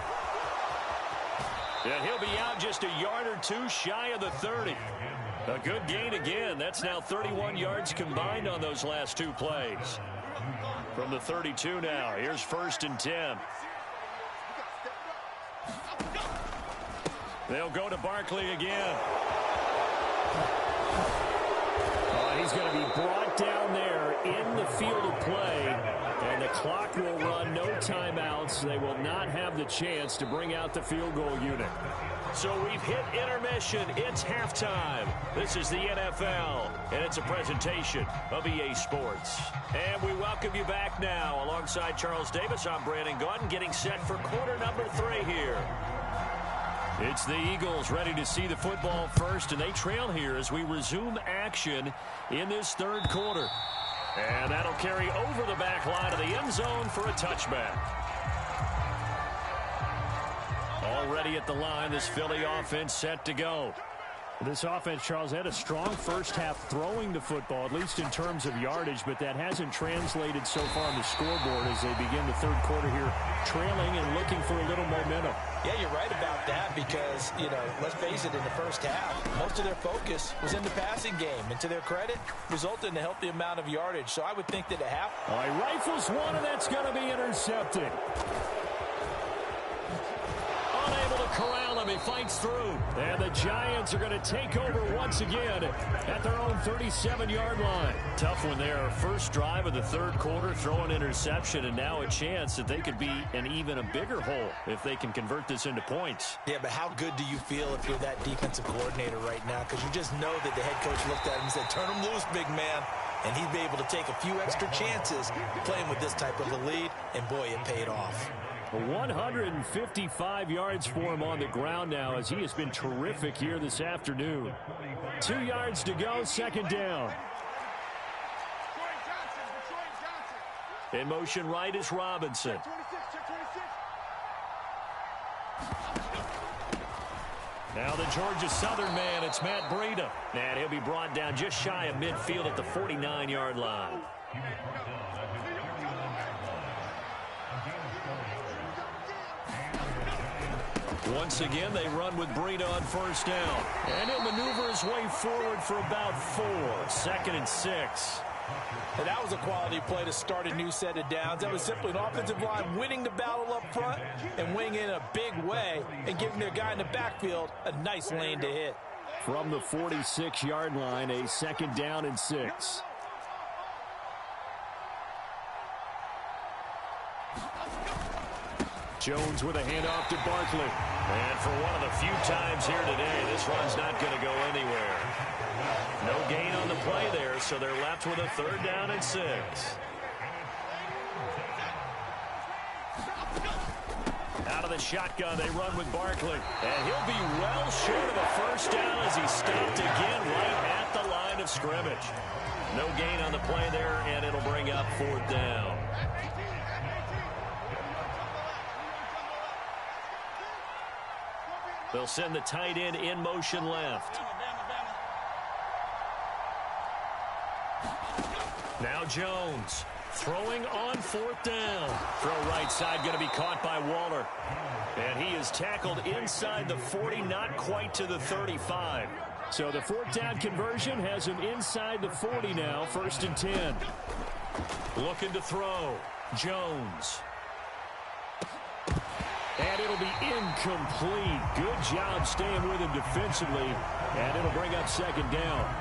And he'll be out just a yard or 2 shy of the 30. A good gain again. That's now 31 yards combined on those last 2 plays. From the 32 now, here's 1st and 10. They'll go to Barkley again. He's going to be brought down there in the field of play, and the clock will run, no timeouts. They will not have the chance to bring out the field goal unit. So we've hit intermission. It's halftime. This is the NFL, and it's a presentation of EA Sports. And we welcome you back now. Alongside Charles Davis, I'm Brandon Gaudin, getting set for quarter number 3 here. It's the Eagles ready to see the football first, and they trail here as we resume action in this 3rd quarter. And that'll carry over the back line of the end zone for a touchback. Already at the line, this Philly offense set to go. This offense, Charles, had a strong first half throwing the football, at least in terms of yardage, but that hasn't translated so far on the scoreboard as they begin the 3rd quarter here, trailing and looking for a little momentum. Yeah, you're right about that because, let's face it, in the first half, most of their focus was in the passing game. And to their credit, resulted in a healthy amount of yardage. So I would think that a half. All right, rifles one, and that's going to be intercepted. Unable to corral him. He fights through. And the Giants are going to take over once again at their own 37-yard line. Tough one there. First drive of the 3rd quarter, throw an interception, and now a chance that they could be in even a bigger hole if they can convert this into points. Yeah, but how good do you feel if you're that defensive coordinator right now? Because you just know that the head coach looked at him and said, turn him loose, big man. And he'd be able to take a few extra chances playing with this type of a lead, and boy, it paid off. 155 yards for him on the ground now as he has been terrific here this afternoon. 2 yards to go, 2nd down. In motion right is Robinson. Now the Georgia Southern man, it's Matt Breida. And he'll be brought down just shy of midfield at the 49-yard line. Once again, they run with Breida on 1st down. And he'll maneuver his way forward for about 4. 2nd and 6. And that was a quality play to start a new set of downs. That was simply an offensive line winning the battle up front and winning in a big way and giving their guy in the backfield a nice lane to hit. From the 46-yard line, a 2nd down and 6. Jones with a handoff to Barkley. And for one of the few times here today, this run's not going to go anywhere. No gain on the play there, so they're left with a 3rd down and 6. Out of the shotgun, they run with Barkley. And he'll be well short of a 1st down as he stopped again right at the line of scrimmage. No gain on the play there, and it'll bring up 4th down. They'll send the tight end in motion left. Now Jones throwing on 4th down. Throw right side going to be caught by Waller. And he is tackled inside the 40, not quite to the 35. So the 4th down conversion has him inside the 40 now, 1st and 10. Looking to throw. Jones. And it'll be incomplete. Good job staying with him defensively. And it'll bring up 2nd down.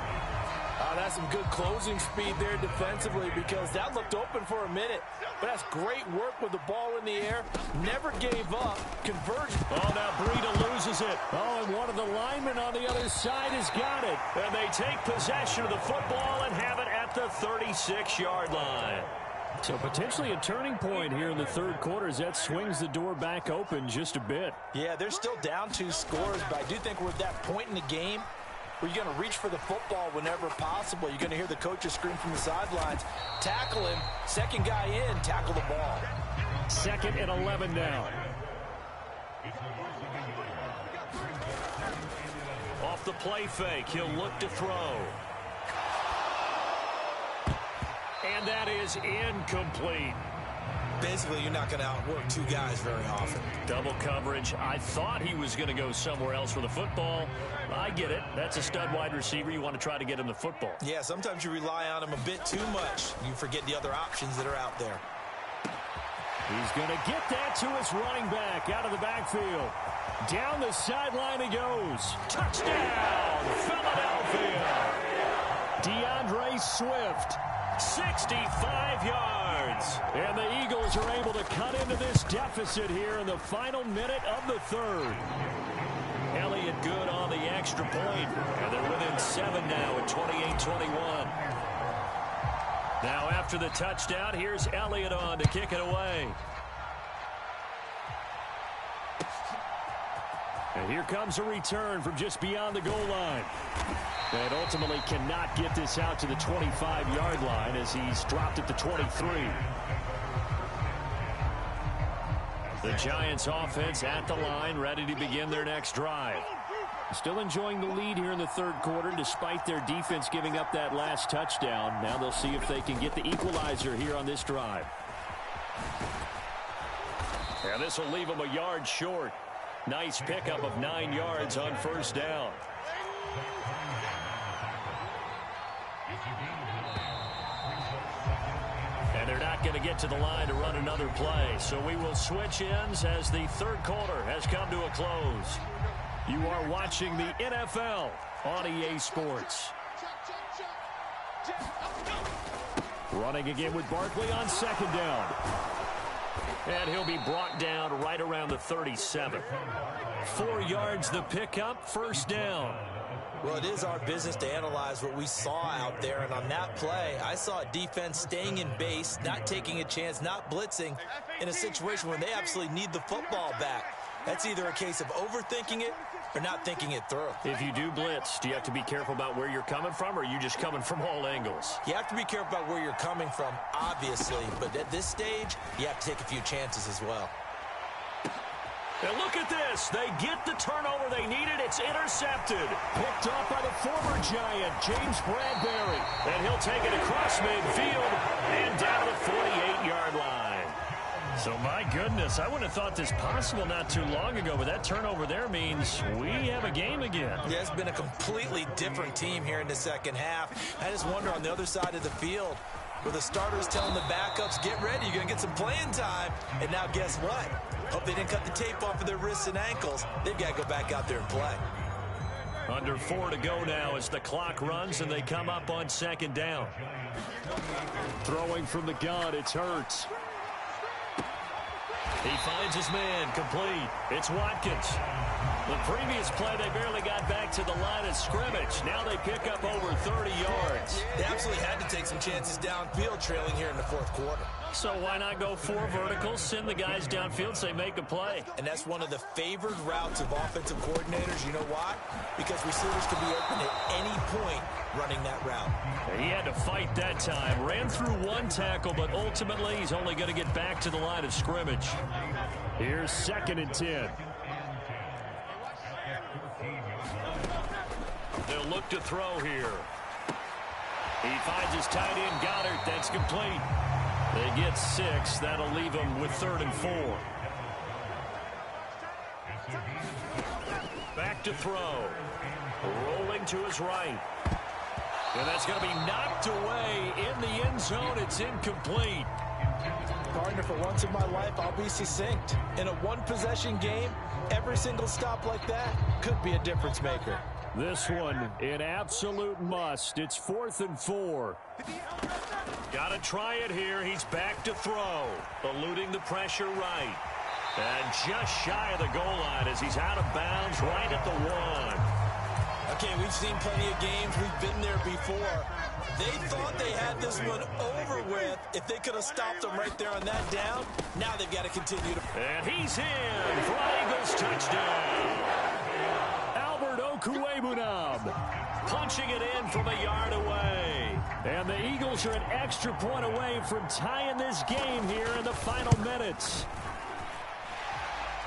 That's some good closing speed there defensively because that looked open for a minute. But that's great work with the ball in the air. Never gave up. Conversion. Oh, now Breida loses it. Oh, and one of the linemen on the other side has got it. And they take possession of the football and have it at the 36-yard line. So potentially a turning point here in the third quarter as that swings the door back open just a bit. Yeah, they're still down 2 scores, but I do think we're at that point in the game where you're going to reach for the football whenever possible. You're going to hear the coaches scream from the sidelines. Tackle him. Second guy in, tackle the ball. 2nd and 11 now. Off the play fake, he'll look to throw. And that is incomplete. Basically, you're not going to outwork 2 guys very often. Double coverage. I thought he was going to go somewhere else with the football. I get it. That's a stud wide receiver. You want to try to get him the football. Yeah, sometimes you rely on him a bit too much. You forget the other options that are out there. He's going to get that to his running back out of the backfield. Down the sideline he goes. Touchdown, Philadelphia. DeAndre Swift. 65 yards. And the Eagles are able to cut into this deficit here in the final minute of the third. Elliott good on the extra point. And they're within 7 now at 28-21. Now after the touchdown, here's Elliott on to kick it away. And here comes a return from just beyond the goal line. And ultimately cannot get this out to the 25-yard line as he's dropped at the 23. The Giants offense at the line, ready to begin their next drive. Still enjoying the lead here in the third quarter despite their defense giving up that last touchdown. Now they'll see if they can get the equalizer here on this drive. And this will leave them a yard short. Nice pickup of 9 yards on first down. And they're not going to get to the line to run another play. So we will switch ends as the third quarter has come to a close. You are watching the NFL on EA Sports. Running again with Barkley on second down. And he'll be brought down right around the 37. 4 yards the pickup, first down. Well, it is our business to analyze what we saw out there, and on that play, I saw a defense staying in base, not taking a chance, not blitzing in a situation where they absolutely need the football back. That's either a case of overthinking it or not thinking it through. If you do blitz, do you have to be careful about where you're coming from, or are you just coming from all angles? You have to be careful about where you're coming from, obviously, but at this stage, you have to take a few chances as well. And look at this. They get the turnover they needed. It's intercepted. Picked up by the former Giant, James Bradbury. And he'll take it across midfield and down the 48-yard line. So, my goodness, I wouldn't have thought this possible not too long ago, but that turnover there means we have a game again. Yeah, it's been a completely different team here in the second half. I just wonder on the other side of the field, where the starters telling the backups, get ready, you're going to get some playing time. And now guess what? Hope they didn't cut the tape off of their wrists and ankles. They've got to go back out there and play. Under 4 to go now as the clock runs and they come up on second down. Throwing from the gun, it's Hurts. He finds his man, complete. It's Watkins. The previous play, they barely got back to the line of scrimmage. Now they pick up over 30 yards. They absolutely had to take some chances downfield trailing here in the fourth quarter. So why not go 4 verticals, send the guys downfield, say make a play? And that's one of the favored routes of offensive coordinators. You know why? Because receivers can be open at any point running that route. He had to fight that time. Ran through 1 tackle, but ultimately he's only going to get back to the line of scrimmage. Here's 2nd and 10. They'll look to throw here. He finds his tight end, Goddard. That's complete. They get 6. That'll leave them with 3rd and 4. Back to throw. Rolling to his right. And that's going to be knocked away in the end zone. It's incomplete. Partner, for once in my life, I'll be succinct. In a one-possession game, every single stop like that could be a difference maker. This one an absolute must. It's 4th and 4. Got to try it here. He's back to throw. Eluding the pressure right. And just shy of the goal line as he's out of bounds right at the 1. Okay, we've seen plenty of games. We've been there before. They thought they had this one over with if they could have stopped them right there on that down. Now they've got to continue to... And he's in for an Eagles touchdown. Punching it in from a yard away. And the Eagles are an extra point away from tying this game here in the final minutes.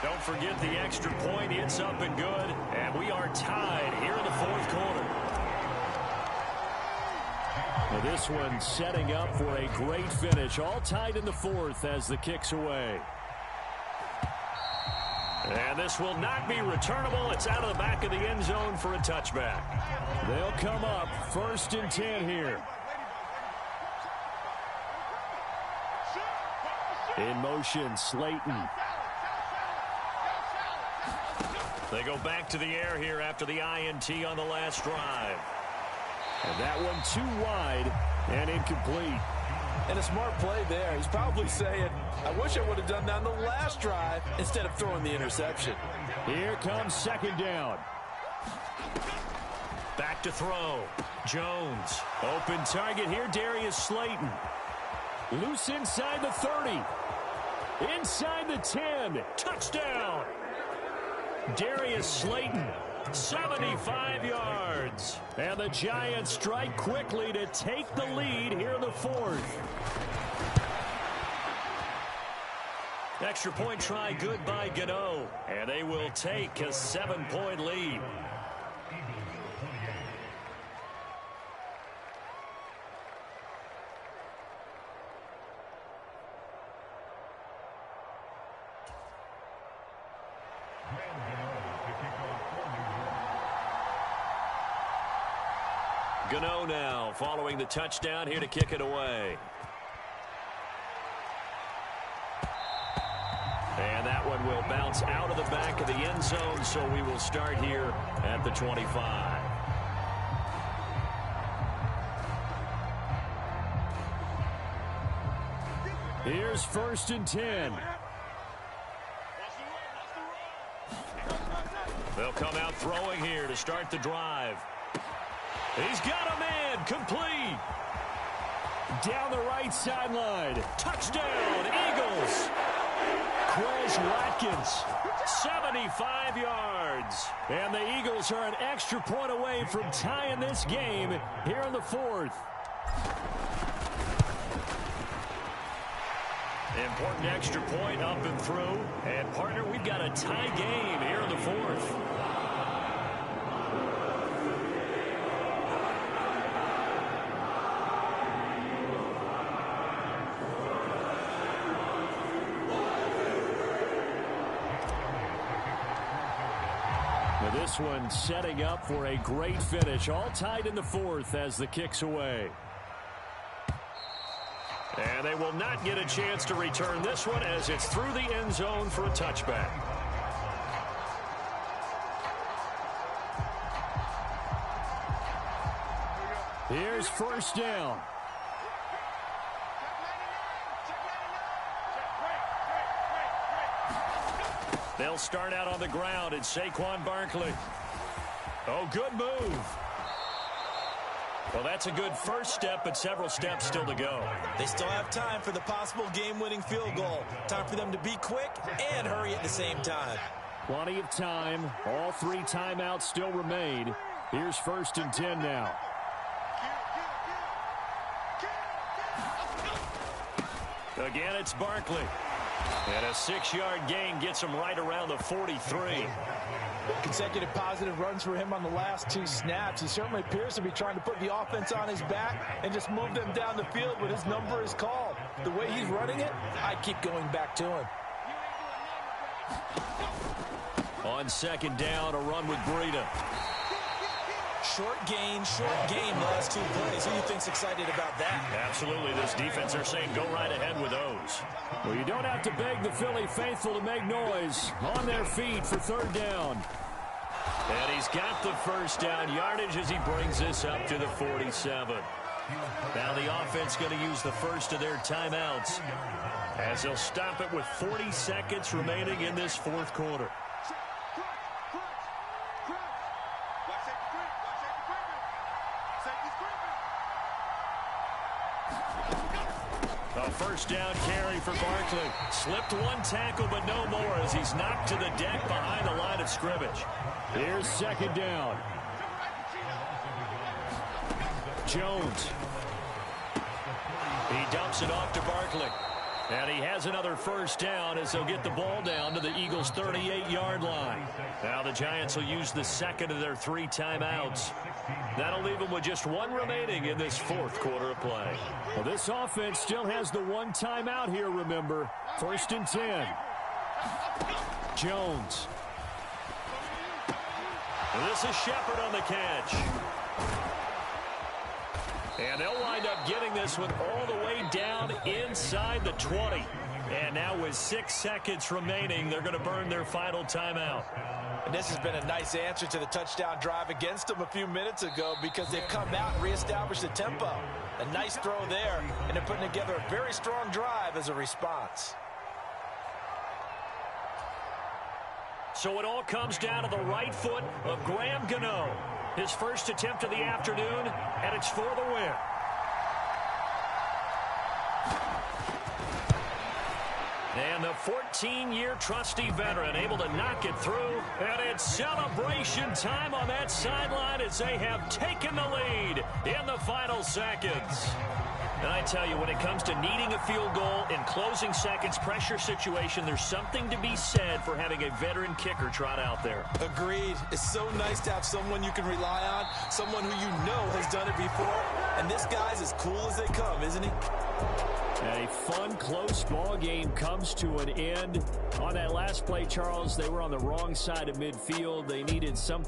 Don't forget the extra point. It's up and good. And we are tied here in the 4th quarter. Now this one setting up for a great finish. All tied in the 4th as the kick's away. And this will not be returnable. It's out of the back of the end zone for a touchback. They'll come up 1st and 10 here. In motion, Slayton. They go back to the air here after the INT on the last drive. And that one too wide and incomplete. And a smart play there. He's probably saying, I wish I would have done that on the last drive instead of throwing the interception. Here comes 2nd down. Back to throw. Jones. Open target here, Darius Slayton. Loose inside the 30. Inside the 10. Touchdown. Darius Slayton. 75 yards. And the Giants strike quickly to take the lead here in the 4th. Extra point try good by Gano. And they will take a 7-point lead. Gano now following the touchdown here to kick it away. And that one will bounce out of the back of the end zone, so we will start here at the 25. Here's 1st and 10. They'll come out throwing here to start the drive. He's got a man, complete. Down the right sideline. Touchdown, Eagles. Quez Watkins, 75 yards. And the Eagles are an extra point away from tying this game here in the 4th. Important extra point up and through. And, partner, we've got a tie game here in the 4th. This one setting up for a great finish. All tied in the 4th as the kick's away. And they will not get a chance to return this one as it's through the end zone for a touchback. Here's 1st down. They'll start out on the ground. It's Saquon Barkley. Oh, good move. Well, that's a good first step, but several steps still to go. They still have time for the possible game-winning field goal. Time for them to be quick and hurry at the same time. Plenty of time. All 3 timeouts still remain. Here's 1st and 10 now. Again, it's Barkley. And a 6-yard gain gets him right around the 43. Consecutive positive runs for him on the last 2 snaps. He certainly appears to be trying to put the offense on his back and just move them down the field when his number is called. The way he's running it, I keep going back to him. On 2nd down, a run with Breida. Short game the last 2 plays. Who do you think's excited about that? Absolutely. This defense, they're saying go right ahead with those. Well, you don't have to beg the Philly faithful to make noise. On their feet for 3rd down. And he's got the first down yardage as he brings this up to the 47. Now the offense going to use the first of their timeouts as they'll stop it with 40 seconds remaining in this fourth quarter. A first down carry for Barkley. Slipped one tackle, but no more as he's knocked to the deck behind the line of scrimmage. Here's second down. Jones. He dumps it off to Barkley. And he has another first down as they'll get the ball down to the Eagles' 38-yard line. Now the Giants will use the second of their 3 timeouts. That'll leave them with just 1 remaining in this fourth quarter of play. Well, this offense still has the 1 timeout here, remember. 1st and 10. Jones. And this is Shepard on the catch. And they'll wind up getting this one all the way down inside the 20. And now with 6 seconds remaining, they're going to burn their final timeout. And this has been a nice answer to the touchdown drive against them a few minutes ago because they've come out and reestablished the tempo. A nice throw there, and they're putting together a very strong drive as a response. So it all comes down to the right foot of Graham Gano. His first attempt of the afternoon, and it's for the win. And the 14-year trusty veteran able to knock it through. And it's celebration time on that sideline as they have taken the lead in the final seconds. And I tell you, when it comes to needing a field goal in closing seconds, pressure situation, there's something to be said for having a veteran kicker trot out there. Agreed. It's so nice to have someone you can rely on, someone who you know has done it before. And this guy's as cool as they come, isn't he? A fun, close ball game comes to an end. On that last play, Charles, they were on the wrong side of midfield. They needed some...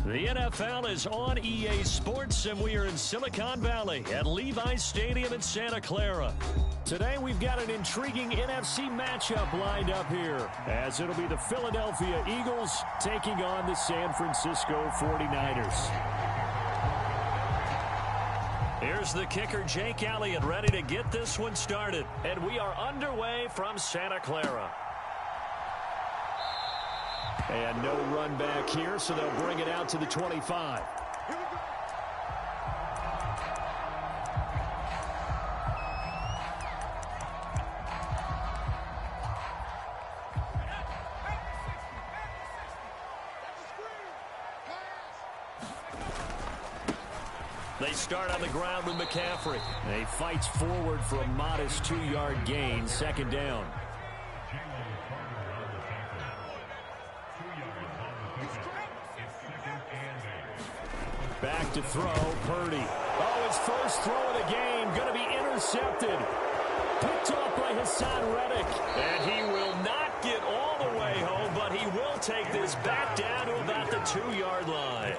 The NFL is on EA Sports, and we are in Silicon Valley at Levi's Stadium in Santa Clara. Today, we've got an intriguing NFC matchup lined up here, as it'll be the Philadelphia Eagles taking on the San Francisco 49ers. Here's the kicker, Jake Elliott, ready to get this one started. And we are underway from Santa Clara. And no run back here, so they'll bring it out to the 25. They start on the ground with McCaffrey. He fights forward for a modest 2-yard gain, second down. Back to throw, Purdy. Oh, his first throw of the game, going to be intercepted. Picked off by Hassan Reddick. And he will not get all the way home, but he will take this back down to about the 2-yard line.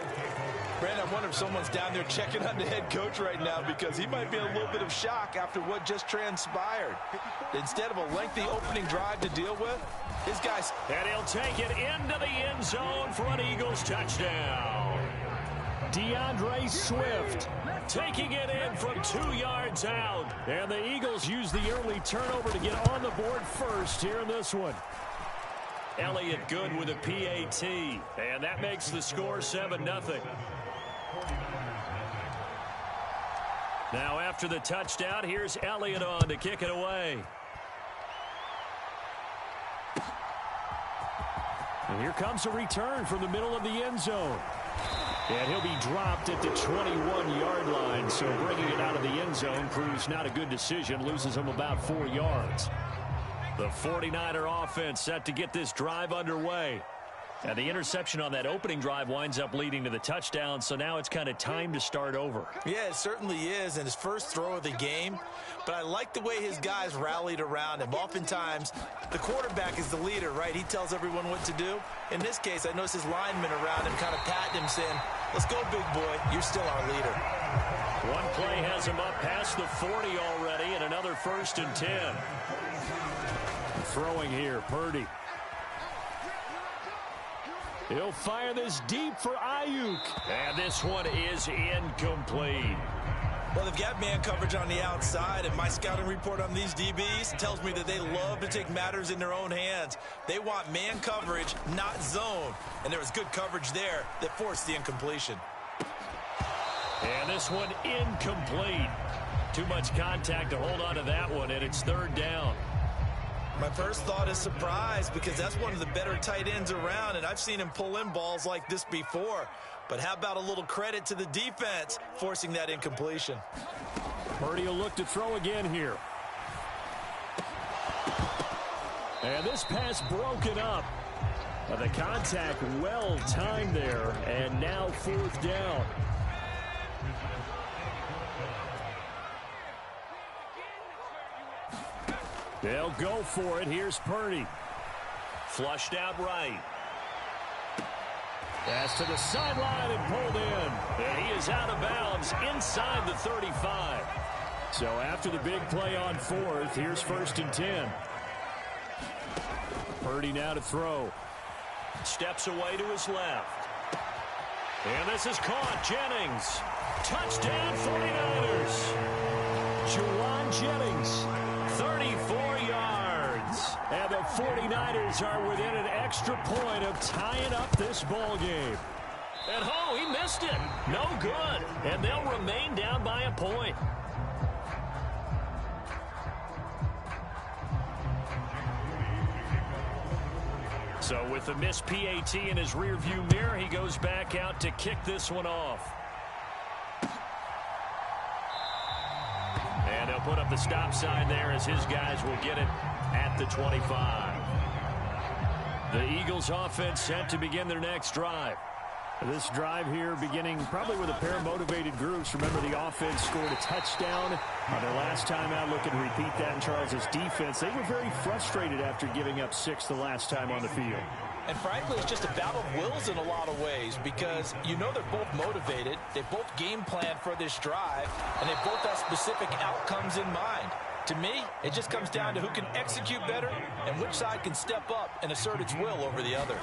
Brandon, I wonder if someone's down there checking on the head coach right now, because he might be in a little bit of shock after what just transpired. Instead of a lengthy opening drive to deal with, his guys... And he'll take it into the end zone for an Eagles touchdown. DeAndre Swift taking it in from 2 yards out. And the Eagles use the early turnover to get on the board first here in this one. Elliott good with a PAT. And that makes the score 7-0. Now after the touchdown, here's Elliott on to kick it away. And here comes a return from the middle of the end zone. And he'll be dropped at the 21-yard line. So bringing it out of the end zone proves not a good decision. Loses him about 4 yards. The 49er offense set to get this drive underway. And the interception on that opening drive winds up leading to the touchdown, so now it's kind of time to start over. Yeah, it certainly is, and his first throw of the game. But I like the way his guys rallied around him. Oftentimes, the quarterback is the leader, right? He tells everyone what to do. In this case, I noticed his linemen around him kind of patting him, saying, let's go, big boy. You're still our leader. One play has him up past the 40 already, and another 1st and 10. Throwing here, Purdy. He'll fire this deep for Ayuk. And this one is incomplete. Well, they've got man coverage on the outside, and my scouting report on these DBs tells me that they love to take matters in their own hands. They want man coverage, not zone. And there was good coverage there that forced the incompletion. And this one incomplete. Too much contact to hold on to that one, and it's 3rd down. My first thought is surprise, because that's one of the better tight ends around, and I've seen him pull in balls like this before. But how about a little credit to the defense forcing that incompletion? Purdy will look to throw again here. And this pass broken up. The contact well timed there, and now 4th down. They'll go for it. Here's Purdy. Flushed out right. Pass to the sideline and pulled in. And he is out of bounds inside the 35. So after the big play on 4th, here's 1st and 10. Purdy now to throw. Steps away to his left. And this is caught. Jennings. Touchdown 49ers. Juwan Jennings. 34 yards. And the 49ers are within an extra point of tying up this ball game. And oh, he missed it. No good. And they'll remain down by a point. So with the missed PAT in his rearview mirror, he goes back out to kick this one off. And he'll put up the stop sign there as his guys will get it at the 25. The Eagles offense set to begin their next drive. This drive here beginning probably with a pair of motivated groups. Remember, the offense scored a touchdown on their last time out. Looking to repeat that in Charles's defense. They were very frustrated after giving up 6 the last time on the field. And frankly, it's just a battle of wills in a lot of ways, because you know they're both motivated. They both game plan for this drive, and they both have specific outcomes in mind. To me, it just comes down to who can execute better and which side can step up and assert its will over the other.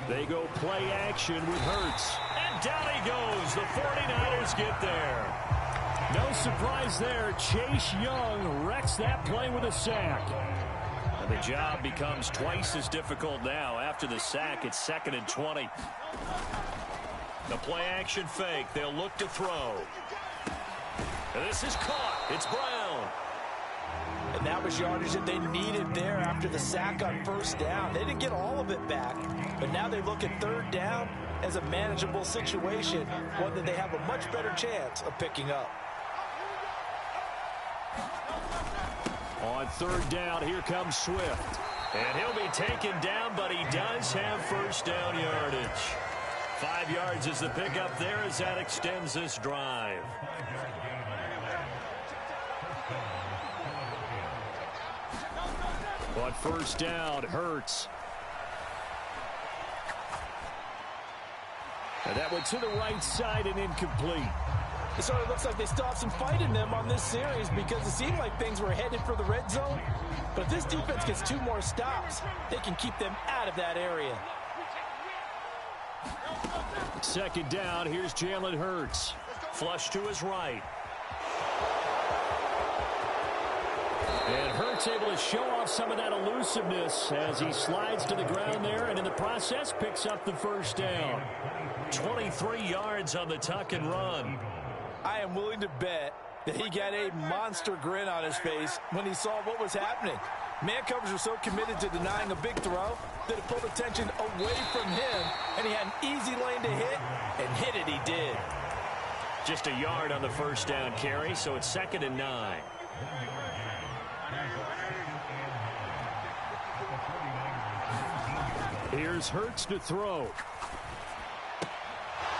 They go play action with Hurts. And down he goes. The 49ers get there. No surprise there. Chase Young wrecks that play with a sack. And the job becomes twice as difficult now. After the sack, it's 2nd and 20. The play action fake. They'll look to throw. And this is caught. It's Brown. And that was yardage that they needed there after the sack on 1st down. They didn't get all of it back, but now they look at 3rd down as a manageable situation, one that they have a much better chance of picking up. On 3rd down, here comes Swift. And he'll be taken down, but he does have 1st down yardage. 5 yards is the pickup there as that extends this drive. But first down, Hurts. And that went to the right side and incomplete. It sort of looks like they still have some fight in them on this series because it seemed like things were headed for the red zone. But if this defense gets 2 more stops, they can keep them out of that area. Second down, here's Jalen Hurts. Flush to his right. And Hurts able to show off some of that elusiveness as he slides to the ground there, and in the process picks up the first down. 23 yards on the tuck and run. I am willing to bet that he got a monster grin on his face when he saw what was happening. Man coverage was so committed to denying a big throw that it pulled attention away from him, and he had an easy lane to hit, and hit it he did. Just a yard on the first down carry, so it's 2nd and 9. Here's Hurts to throw.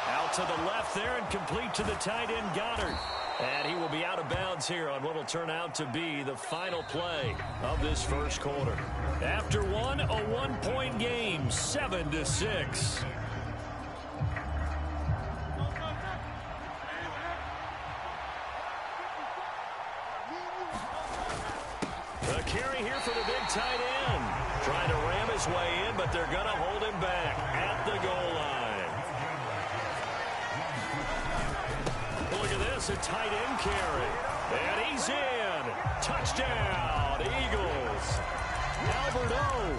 Out to the left there and complete to the tight end Goddard. And he will be out of bounds here on what will turn out to be the final play of this first quarter. After one, a 1-point game, 7-6. The carry here for the big tight end. Trying to ram his way in, but they're going to hold him back at the goal line. Look at this, a tight end carry. And he's in. Touchdown, Eagles. Alberto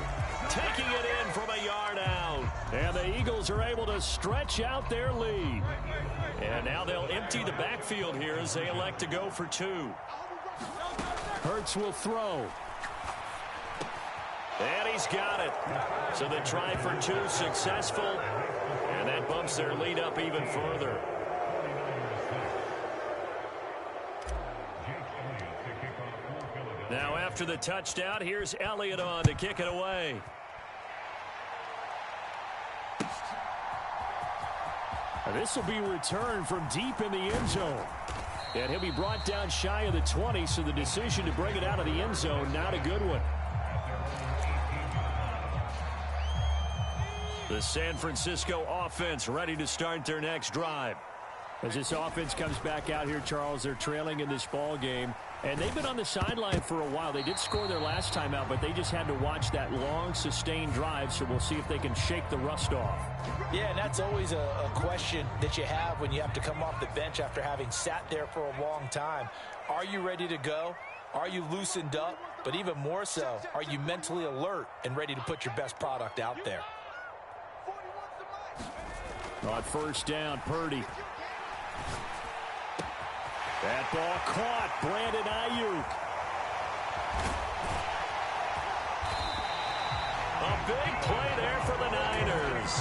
taking it in from a yard out. And the Eagles are able to stretch out their lead. And now they'll empty the backfield here as they elect to go for 2. Hurts will throw. And he's got it. So the try for 2 successful. And that bumps their lead up even further. Now after the touchdown, here's Elliott on to kick it away. This will be returned from deep in the end zone. And he'll be brought down shy of the 20, so the decision to bring it out of the end zone, not a good one. The San Francisco offense ready to start their next drive. As this offense comes back out here, Charles, they're trailing in this ball game. And they've been on the sideline for a while. They did score their last time out, but they just had to watch that long, sustained drive, so we'll see if they can shake the rust off. Yeah, and that's always a question that you have when you have to come off the bench after having sat there for a long time. Are you ready to go? Are you loosened up? But even more so, are you mentally alert and ready to put your best product out there? On first down, Purdy. That ball caught. Brandon Ayuk. A big play there for the Niners.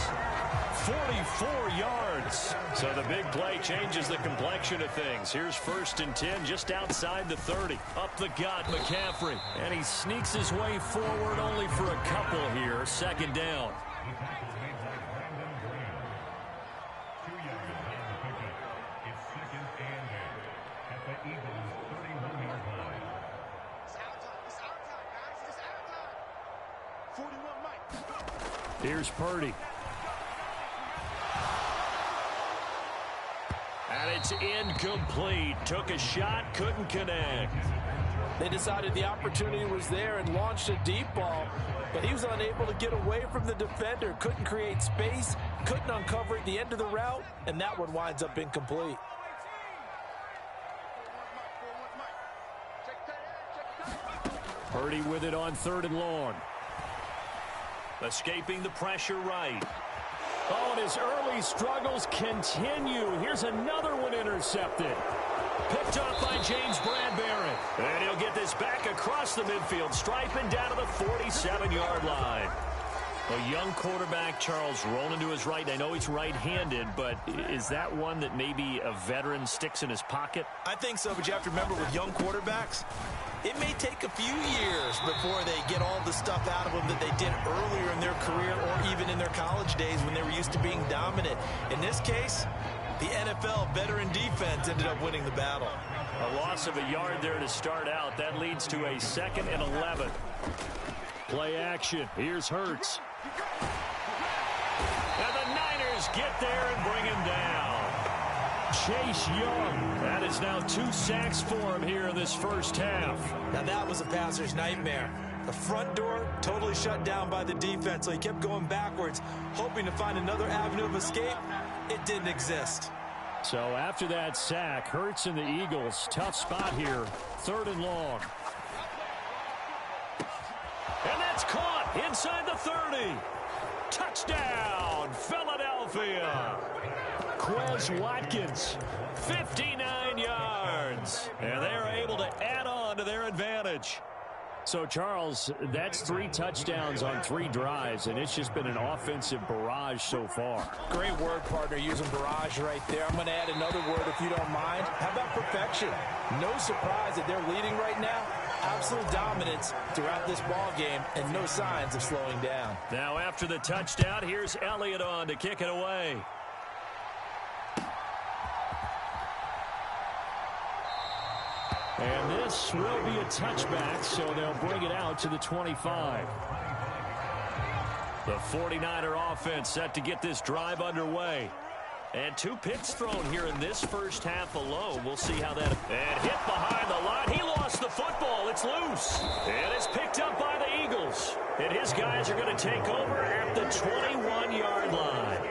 44 yards. So the big play changes the complexion of things. Here's 1st and 10 just outside the 30. Up the gut, McCaffrey. And he sneaks his way forward only for a couple here. 2nd down. Here's Purdy. And it's incomplete. Took a shot, couldn't connect. They decided the opportunity was there and launched a deep ball, but he was unable to get away from the defender. Couldn't create space, couldn't uncover at the end of the route, and that one winds up incomplete. Purdy with it on 3rd and long. Escaping the pressure right. Oh, and his early struggles continue. Here's another one intercepted. Picked up by James Bradbury. And he'll get this back across the midfield stripe and down to the 47-yard line. A young quarterback, Charles, rolling to his right. I know he's right-handed, but is that one that maybe a veteran sticks in his pocket? I think so, but you have to remember with young quarterbacks, it may take a few years before they get all the stuff out of them that they did earlier in their career or even in their college days when they were used to being dominant. In this case, the NFL veteran defense ended up winning the battle. A loss of a yard there to start out. That leads to a 2nd and 11. Play action. Here's Hurts. And the Niners get there and bring him down. Chase Young. That is now 2 sacks for him here in this first half. Now that was a passer's nightmare. The front door totally shut down by the defense, so he kept going backwards, hoping to find another avenue of escape. It didn't exist. So after that sack, Hurts and the Eagles, tough spot here, 3rd and long. And that's caught inside the 30. Touchdown, Philadelphia. Quez Watkins, 59 yards. And they're able to add on to their advantage. So, Charles, that's 3 touchdowns on 3 drives, and it's just been an offensive barrage so far. Great word, partner, using barrage right there. I'm going to add another word if you don't mind. How about perfection? No surprise that they're leading right now. Absolute dominance throughout this ball game and no signs of slowing down. Now, after the touchdown, here's Elliott on to kick it away. And this will be a touchback, so they'll bring it out to the 25. The 49er offense set to get this drive underway. And 2 picks thrown here in this first half alone. We'll see how that... And hit behind the line. He lost the football. It's loose. And it's picked up by the Eagles. And his guys are going to take over at the 21-yard line.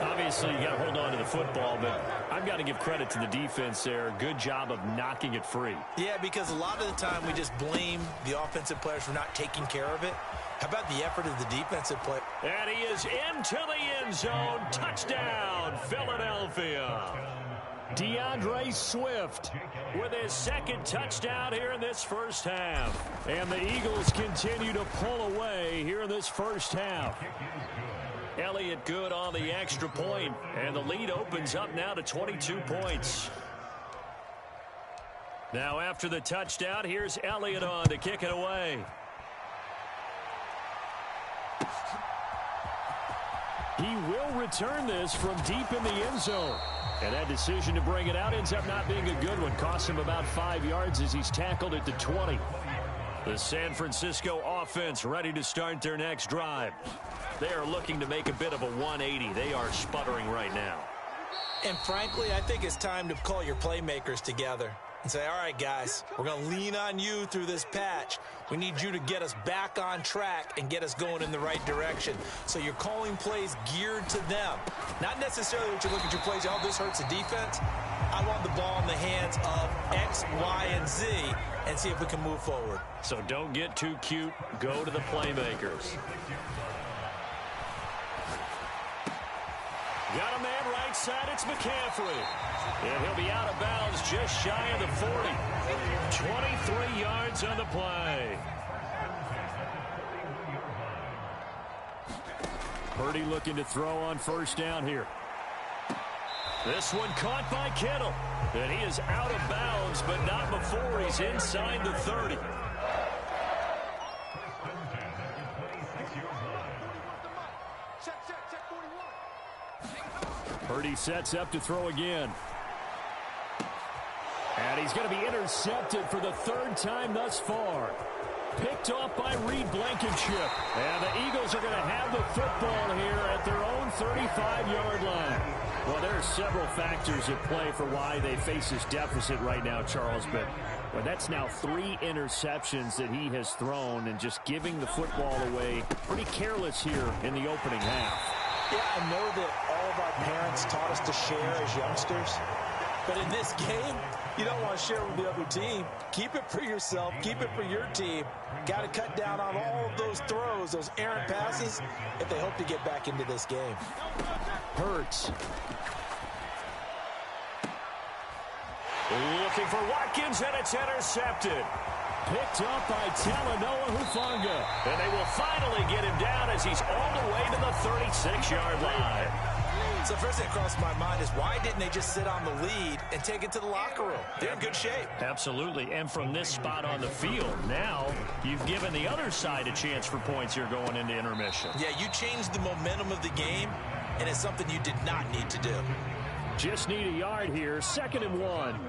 Obviously, you got to hold on to the football, but I've got to give credit to the defense there. Good job of knocking it free. Yeah, because a lot of the time we just blame the offensive players for not taking care of it. How about the effort of the defensive player? And he is into the end zone. Touchdown, Philadelphia. DeAndre Swift with his 2nd touchdown here in this first half. And the Eagles continue to pull away here in this first half. Elliott good on the extra point, and the lead opens up now to 22 points. Now after the touchdown, here's Elliott on to kick it away. He will return this from deep in the end zone. And that decision to bring it out ends up not being a good one. Cost him about 5 yards as he's tackled at the 20. The San Francisco offense ready to start their next drive. They are looking to make a bit of a 180. They are sputtering right now. And frankly, I think it's time to call your playmakers together and say, all right, guys, we're going to lean on you through this patch. We need you to get us back on track and get us going in the right direction. So you're calling plays geared to them. Not necessarily what you look at your plays, oh, this hurts the defense. I want the ball in the hands of X, Y, and Z and see if we can move forward. So don't get too cute. Go to the playmakers. Got a man right side. It's McCaffrey. And he'll be out of bounds just shy of the 40. 23 yards on the play. Purdy looking to throw on first down here. This one caught by Kittle. And he is out of bounds, but not before he's inside the 30. Purdy sets up to throw again. And he's going to be intercepted for the 3rd time thus far. Picked off by Reed Blankenship. And the Eagles are going to have the football here at their own 35-yard line. Well, there are several factors at play for why they face this deficit right now, Charles. But well, that's now 3 interceptions that he has thrown and just giving the football away pretty careless here in the opening half. Yeah, I know that all of our parents taught us to share as youngsters. But in this game, you don't want to share with the other team. Keep it for yourself. Keep it for your team. Got to cut down on all of those throws, those errant passes, if they hope to get back into this game. Hurts. Looking for Watkins, and it's intercepted. Picked up by Talanoa Hufanga. And they will finally get him down as he's all the way to the 36-yard line. So first thing that crossed my mind is why didn't they just sit on the lead and take it to the locker room? They're in good shape. Absolutely. And from this spot on the field, now you've given the other side a chance for points here going into intermission. Yeah, you changed the momentum of the game, and it's something you did not need to do. Just need a yard here. 2nd and 1.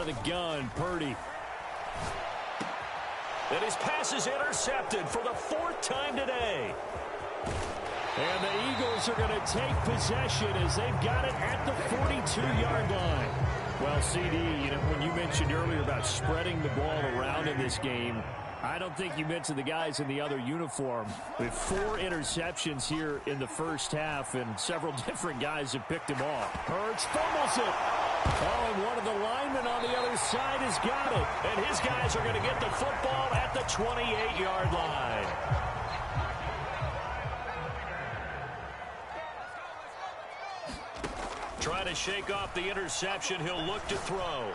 out of the gun, Purdy. And his pass is intercepted for the 4th time today. And the Eagles are going to take possession as they've got it at the 42-yard line. Well, CD, when you mentioned earlier about spreading the ball around in this game, I don't think you mentioned the guys in the other uniform. With 4 interceptions here in the first half, and several different guys have picked him off. Hurts fumbles it. Oh, and one of the linemen on the other side has got it. And his guys are going to get the football at the 28-yard line. Trying to shake off the interception. He'll look to throw.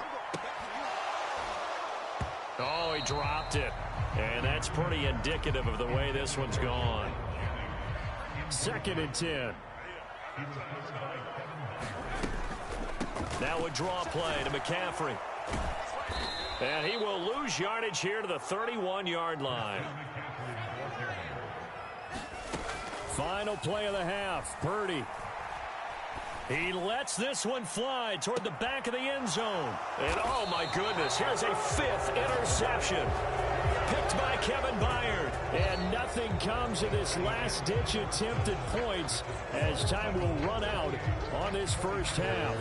Oh, he dropped it. And that's pretty indicative of the way this one's gone. 2nd and 10. Now a draw play to McCaffrey. And he will lose yardage here to the 31-yard line. Final play of the half. Purdy. He lets this one fly toward the back of the end zone. And oh my goodness, here's a 5th interception. Picked by Kevin Byard. And nothing comes of this last-ditch attempt at points as time will run out on this first half.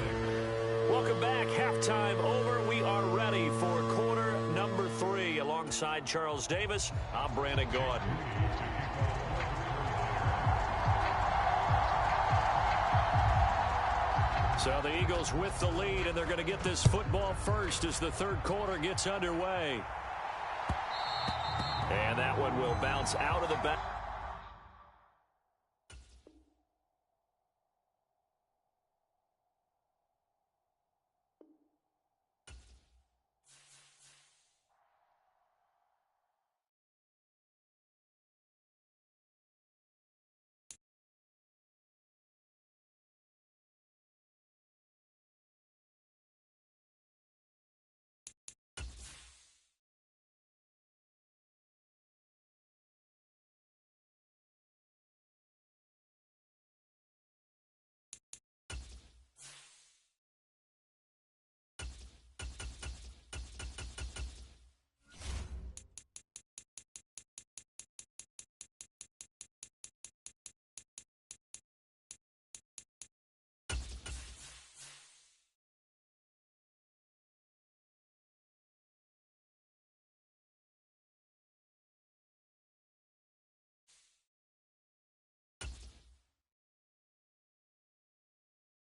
Welcome back. Halftime over. We are ready for quarter number 3. Alongside Charles Davis, I'm Brandon Gordon. So the Eagles with the lead, and they're going to get this football first as the 3rd quarter gets underway. And that one will bounce out of the back.